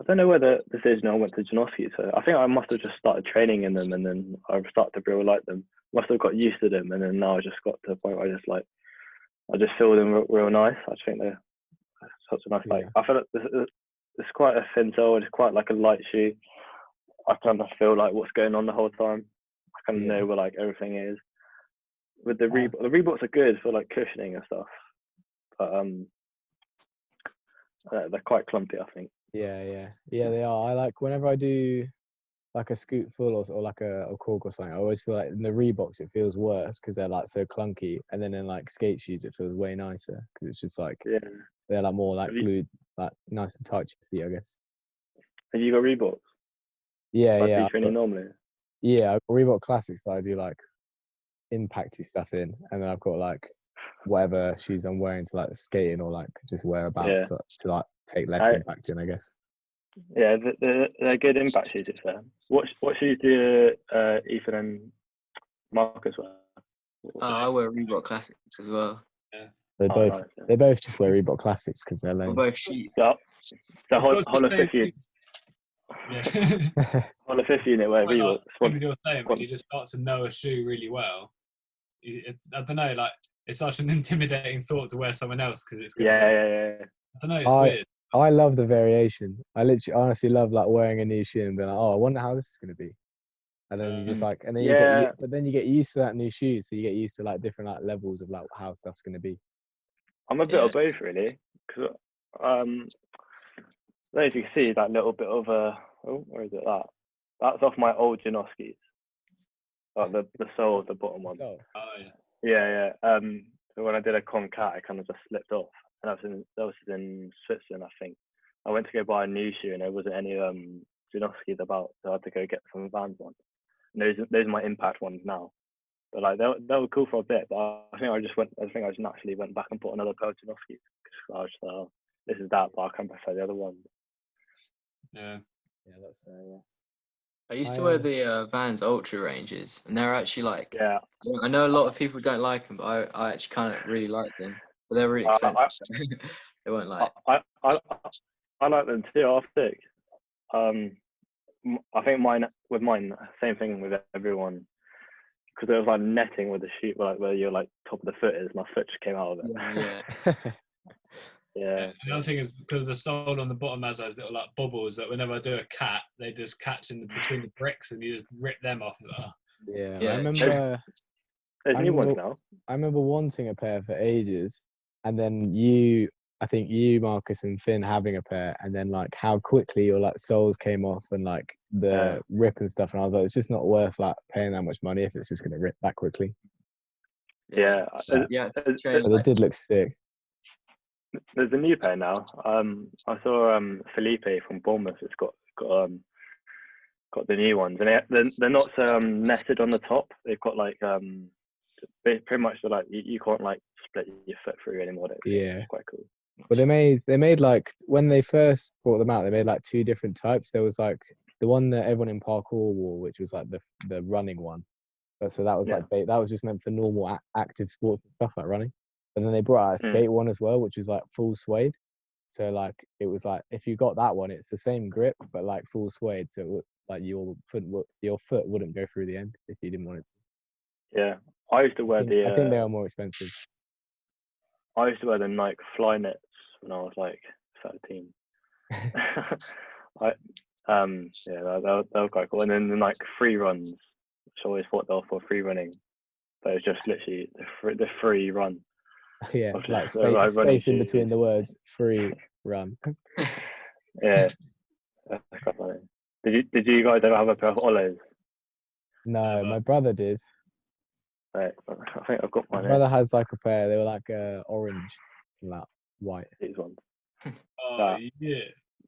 I don't know where the decision I went to Janoski. So I think I must have just started training in them, and then I started to really like them. Must have got used to them, and then now I just got to the point where I just feel them real nice. I just think they're such a nice like. I feel like it's quite a thin sole. It's quite like a light shoe. I kind of feel like what's going on the whole time. I kind of know where like everything is. With the Reeboks are good for like cushioning and stuff, but they're quite clumpy, I think. Yeah, they are. I like whenever I do like a scoot full or like a cork or something, I always feel like in the Reeboks it feels worse because they're like so clunky, and then in like skate shoes it feels way nicer because it's just like they're like more like glued, like nice and tight to your feet, I guess. Have you got Reeboks? Yeah. Do you training normally? Yeah, I've got Reebok Classics that I do like impacty stuff in, and then I've got like whatever shoes I'm wearing to like skating or like just wear about to like take less impact in, I guess. Yeah, they're good impact shoes. It's fair. What shoes do Ethan and Marcus wear? I wear Reebok Classics as well. Yeah. They both just wear Reebok Classics because they're lame. Both sheep. So Hollow Fifth Unit. Yeah. Hollow Fifth Unit wear Reebok. When you're saying when you just start to know a shoe really well, I don't know, like it's such an intimidating thought to wear someone else because it's yeah. I don't know, it's weird. I love the variation. I literally honestly love like wearing a new shoe and being like, oh, I wonder how this is going to be. And then you just like, and then you get used to that new shoe, so you get used to like different like levels of like how stuff's going to be. I'm a bit of both really, because I don't know if you can see that little bit of where is it? That's off my old Janoskis, like the sole of the bottom one. Oh yeah. So when I did a Concat, it kind of just slipped off, and that was in Switzerland, I think. I went to go buy a new shoe, and there wasn't any Janoskis about, so I had to go get some Vans ones. And those are my Impact ones now. But like they were cool for a bit, but I think I just naturally went back and bought another pair of Janoskis because I was just like, oh, this is that, but I can prefer the other ones. Yeah, that's fair. Yeah. I used to wear the Vans Ultra ranges, and they're actually like. Yeah. I know a lot of people don't like them, but I actually kind of really like them. But they're really expensive. So they weren't like. I like them too. I think. I think mine, same thing with everyone, because there was like netting with the shoe, like where your like top of the foot is. My foot just came out of it. Yeah. Yeah. Another thing is because the sole on the bottom has those little like bubbles that whenever I do a cat, they just catch in between the bricks and you just rip them off. Yeah, Yeah. I remember. There's new ones now. I remember wanting a pair for ages, and then I think you, Marcus, and Finn having a pair, and then like how quickly your like soles came off and like the rip and stuff, and I was like, it's just not worth like paying that much money if it's just gonna rip that quickly. Yeah. Yeah. But it did look sick. There's a new pair now. I saw Felipe from Bournemouth. It's got the new ones, and they're not so netted on the top. They've got like they pretty much like you can't like split your foot through anymore. Yeah, it's quite cool. But they made like when they first brought them out, they made like two different types. There was like the one that everyone in parkour wore, which was like the running one. So that was like that was just meant for normal active sports and stuff like running. And then they brought out a skate one as well, which was like full suede. So like it was like if you got that one, it's the same grip but like full suede. So it would, like your foot wouldn't go through the end if you didn't want it to. Yeah, I used to wear I think they are more expensive. I used to wear the Nike Flyknits when I was like 13. That was quite cool. And then the Nike free runs, which I always thought they were for free running, but it's just literally the free run. Yeah, like space in between the words, free run. Yeah, that's quite funny. Did you guys ever have a pair of Oles? No, my brother did. Right, I think I've got mine. My brother has like a pair. They were like orange and like white. These ones. Oh yeah.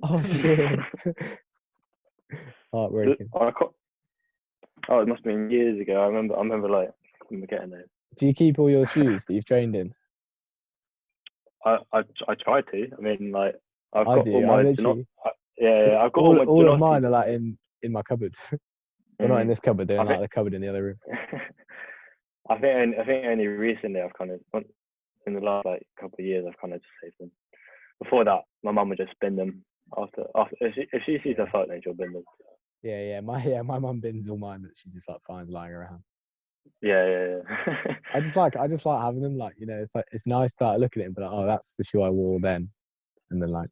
Oh shit. Heartbreaking. It must have been years ago. I remember getting those. Do you keep all your shoes that you've trained in? I try to. I mean, like I've I got do. all my. I've got all of mine are like in my cupboard. Well, not in this cupboard. They're in like the cupboard in the other room. I think only recently I've kind of, in the last like couple of years, I've kind of just saved them. Before that, my mum would just bin them. After if she sees her phone, then she'll bin them. Yeah. My mum bins all mine that she just like finds lying around. Yeah. I just like having them. Like it's nice to like, look at it and be like, oh, that's the shoe I wore then, and then like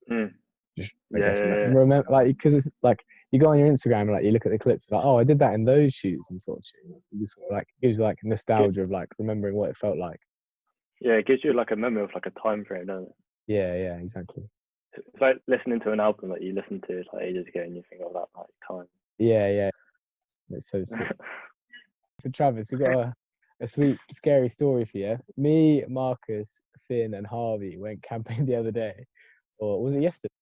just remember like because it's like you go on your Instagram and like you look at the clips like, oh, I did that in those shoes and sort of shit. It just sort of, like gives you like nostalgia of like remembering what it felt like. Yeah, it gives you like a memory of like a time frame, doesn't it? Yeah, exactly. It's like listening to an album that you listened to like ages ago and you think of that like time. Yeah. It's so sick. So Travis, we've got a sweet, scary story for you. Me, Marcus, Finn, and Harvey went camping the other day, or was it yesterday?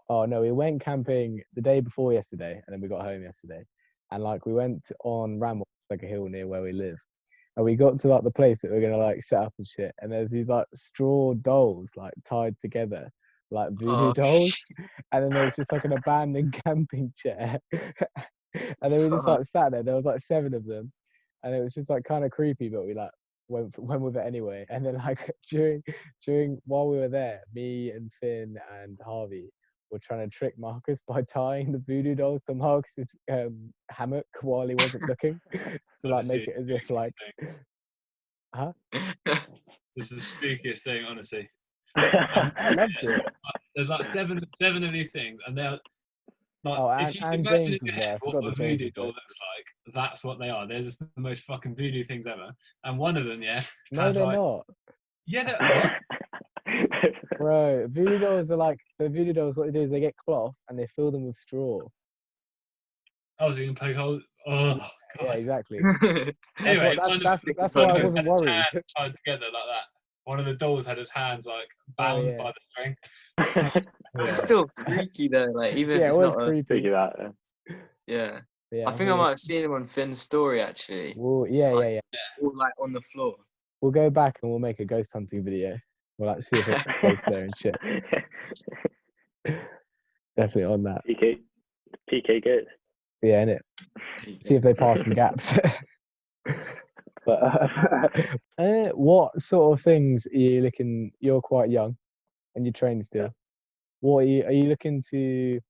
Oh no, we went camping the day before yesterday, and then we got home yesterday, and like we went on Ramble, like a hill near where we live, and we got to like the place that we're gonna like set up and shit, and there's these like straw dolls like tied together, like voodoo dolls, and then there was just like an abandoned camping chair. And then we just like sat there. There was like 7 of them, and it was just like kind of creepy. But we like went with it anyway. And then like during while we were there, me and Finn and Harvey were trying to trick Marcus by tying the voodoo dolls to Marcus's hammock while he wasn't looking, to like make it as if like, huh? This is the spookiest thing, honestly. I loved it. There's like seven of these things, and they're. Like, if you and imagine James in your was there. head what a voodoo doll looks like, that's what they are. They're just the most fucking voodoo things ever. And one of them, no, they're not. Yeah, they are. Bro, voodoo dolls are like, so voodoo dolls, what they do is they get cloth and they fill them with straw. Oh, so you can poke holes. Oh, God. Yeah, exactly. Anyway, that's why I wasn't worried. Tied together like that. one of the dolls had his hands like bound by the string. It's still freaky though. Like even if it it's was not creepy. Yeah. Yeah, I think I might have seen him on Finn's story actually. Well, yeah. All like on the floor. We'll go back and we'll make a ghost hunting video. We'll like see if it's ghost there and shit. Definitely on that. PK ghost. Yeah, innit? See if they pass some gaps. But what sort of things are you looking? You're quite young, and you train still. Yeah. What are you looking to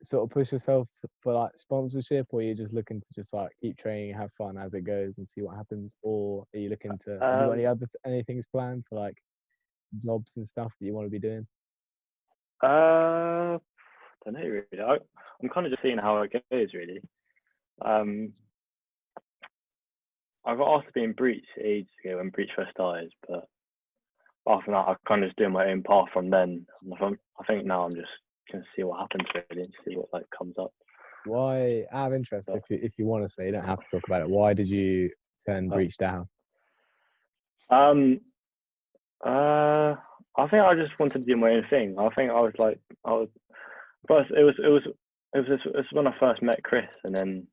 sort of push yourself for like sponsorship, or are you just looking to just like keep training, have fun as it goes, and see what happens? Or are you looking to? Have you got any things planned for like jobs and stuff that you want to be doing? I don't know really. I'm kind of just seeing how it goes really. I got asked to be in Breach ages ago when Breach first started, but after that I kind of just doing my own path from then. I think now I'm just gonna see what happens really, and see what like comes up. Why, out of interest, if you want to say, you don't have to talk about it. Why did you turn Breach down? I think I just wanted to do my own thing. I think I was first. It was when I first met Chris, and then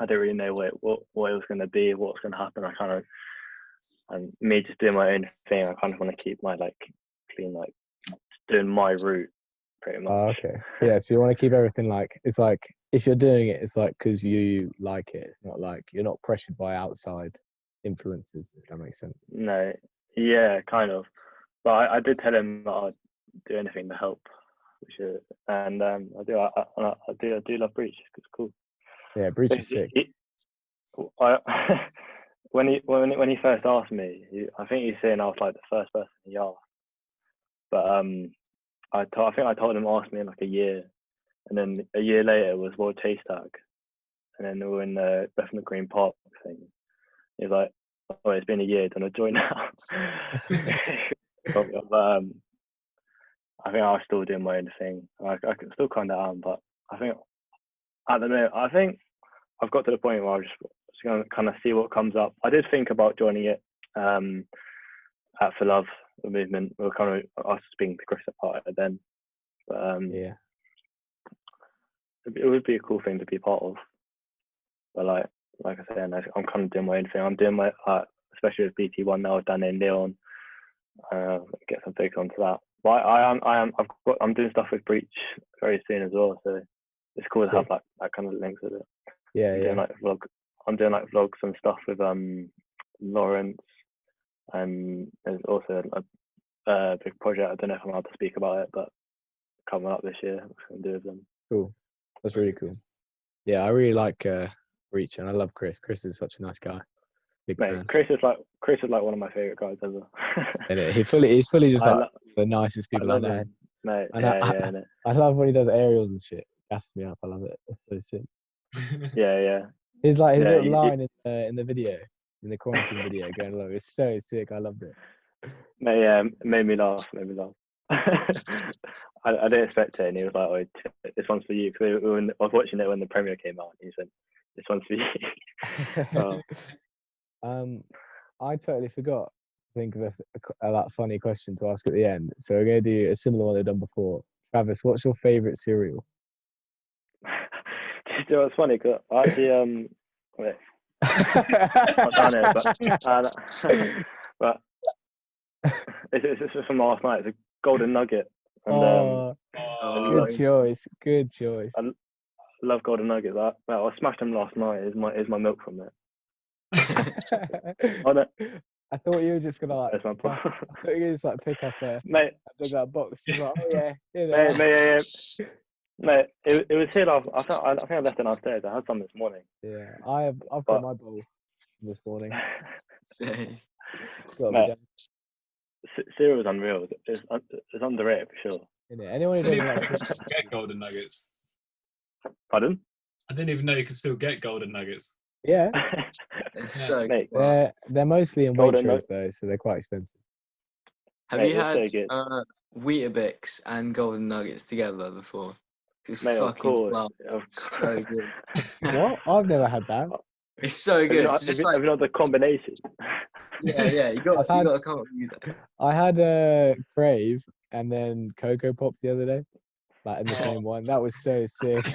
I didn't really know what it was going to be, what was going to happen. And me just doing my own thing. I kind of want to keep my clean, doing my route, pretty much. Oh, okay. Yeah. So you want to keep everything it's like if you're doing it, it's like because you like it. It's not like you're not pressured by outside influences. If that makes sense. No. Yeah, kind of. But I did tell him that I'd do anything to help, and I do love Breach. It's cool. Yeah, Breach is sick. When he first asked me, I think he's saying I was like the first person he asked. But I think I told him ask me in like a year, and then a year later was World Chase Tag, and then we were in the Bethnal Green Park thing. He was like, "Oh, it's been a year. Don't I join now?" But I think I was still doing my own thing. I can still kind of am, but I think at the moment, I think I've got to the point where I'm just going to kind of see what comes up. I did think about joining it at For Love, the movement. We were kind of, I was speaking to Chris about it then. But yeah, it would be a cool thing to be part of. But like I said, I'm kind of doing my own thing. I'm doing my, especially with BT1 now, down in Leon. Get some focus onto that. But I'm doing stuff with Breach very soon as well. So it's cool to have that kind of links with it. Yeah, I'm doing vlogs and stuff with Lawrence, and there's also a big project. I don't know if I'm allowed to speak about it, but coming up this year, I'm going to do with them. Cool. That's really cool. Yeah, I really like Breach, and I love Chris. Chris is such a nice guy. Big fan. Chris is like one of my favorite guys ever. And he's fully just the nicest people out there. Mate, and I love when he does aerials and shit. Gasses me up. I love it. It's so sick. Yeah. His little line in the video, in the quarantine video going along. It's so sick. I loved it. Mate, yeah, made me laugh. I didn't expect it, and he was like, "Oh, this one's for you." Because I was watching it when the premiere came out, and he said, "This one's for you." I totally forgot to think of a funny question to ask at the end. So we're going to do a similar one we've done before. Travis, what's your favourite cereal? You know what's funny? Cause I actually wait. I've done it, but it's from last night. It's a golden nugget. And, good choice. I love golden nuggets. I smashed them last night. Is my milk from it? I thought you were just gonna I thought you were just pick up a that box. Like, oh yeah, Mate, it was here last. I think I left it downstairs. I had some this morning. Yeah, I've got my bowl this morning. Mate, cereal is unreal. It's underrated for sure. Anyone who doesn't like get golden nuggets. Pardon? I didn't even know you could still get golden nuggets. Yeah. It's so they're mostly in Waitrose though, so they're quite expensive. Have you had Weetabix and golden nuggets together before? It's fucking so good. What? I've never had that. It's so good. It's just like the combination. yeah. You got to come up with that. I had Crave and then Cocoa Pops the other day, like in the same one. That was so sick.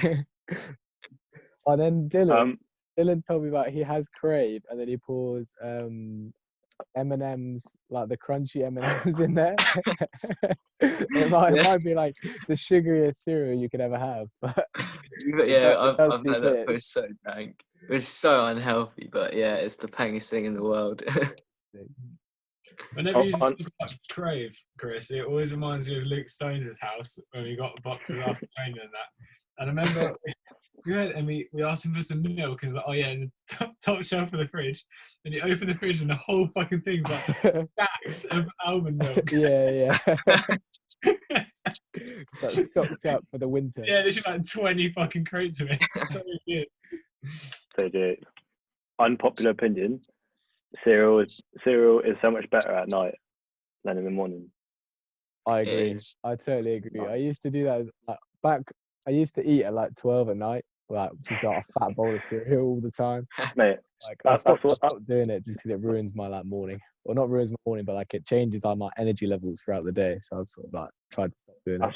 And then Dylan told me about he has Crave and then he pours M&Ms, like the crunchy M&Ms in there. It might be like the sugariest cereal you could ever have, but I've had that. But it's so dank. It's so unhealthy, but yeah, it's the pangiest thing in the world. Whenever you talk about Crave, Chris, it always reminds me of Luke Stones' house when we got boxes after training and that. And I remember we asked him for some milk and he was like, oh yeah, in the top shelf of the fridge. And he opened the fridge and the whole fucking thing's like stacks of almond milk. Yeah. Like stocked up for the winter. Yeah, there's like 20 fucking crates of it. It's so good. So good. Unpopular opinion, cereal is so much better at night than in the morning. I agree. I totally agree. I used to do that back. I used to eat at like 12 at night, like just like a fat bowl of cereal all the time. Mate, like I stopped doing it just because it ruins my like morning. Well, not ruins my morning, but like it changes like my energy levels throughout the day. So I've sort of like tried to stop doing it.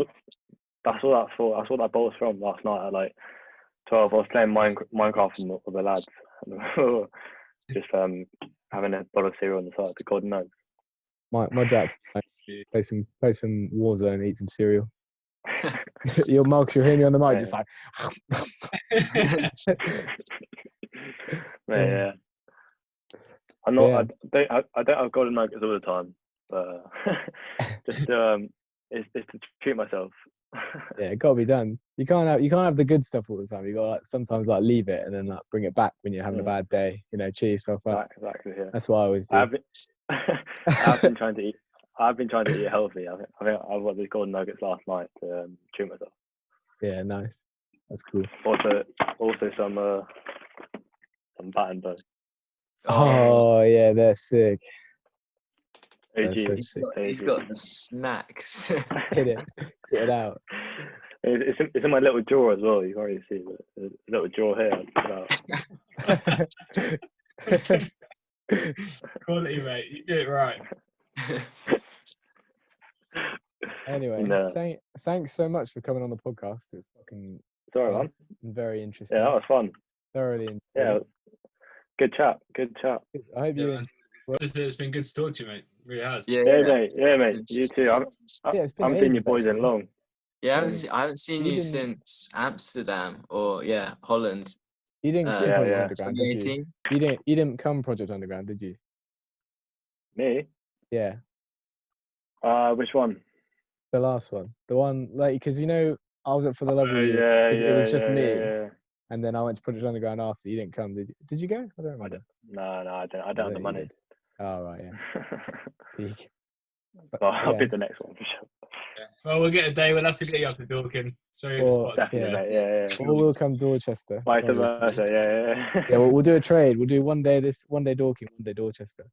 That's what that's for. That's what that bowl's from last night at like 12. I was playing Minecraft with the lads. Just having a bowl of cereal on the side. The golden nugs. My Jack play some Warzone, eat some cereal. Your Marcus, you'll hear me on the mic, just like. Yeah. I'm not. Yeah. I don't have golden nuggets all the time, but just it's to treat myself. Yeah, it gotta be done. You can't have the good stuff all the time. You gotta like sometimes like leave it and then like bring it back when you're having a bad day. You know, cheer yourself up. Exactly. Yeah. That's what I always do. I've been trying to eat. I've been trying to eat healthy. I think I've got these golden nuggets last night to treat myself. Yeah, nice. That's cool. Also some baton bow. Oh yeah, they're sick. He's got the snacks. Get it out. It's in my little drawer as well. You can't really see it. There's a little drawer here. Quality, mate. You do it right. Anyway, thanks so much for coming on the podcast. It's fucking man. Very interesting. Yeah, that was fun. Thoroughly interesting. Yeah, good chat. I hope you. It's been good to talk to you, mate. It really has. Yeah, mate. You too. I haven't seen your boys in long. Yeah, I haven't seen you since Amsterdam or Holland. You didn't come Project Underground, did 2018? you? You didn't come Project Underground, did you? Me? Yeah. Which one? The last one. The one like because I was up for the love of you. It was just me. Yeah. And then I went to Project Underground after. You didn't come, did you? Did you go? I don't remember. No, I don't have the money. Oh right, yeah. Peak. I'll be the next one for sure. Yeah. Well, we'll get a day. We'll have to get you up to Dorking. Show you the spots. Definitely, mate. Yeah. Or we'll come Dorchester. Vice versa, yeah. Yeah, we'll do a trade. We'll do one day Dorking, one day Dorchester.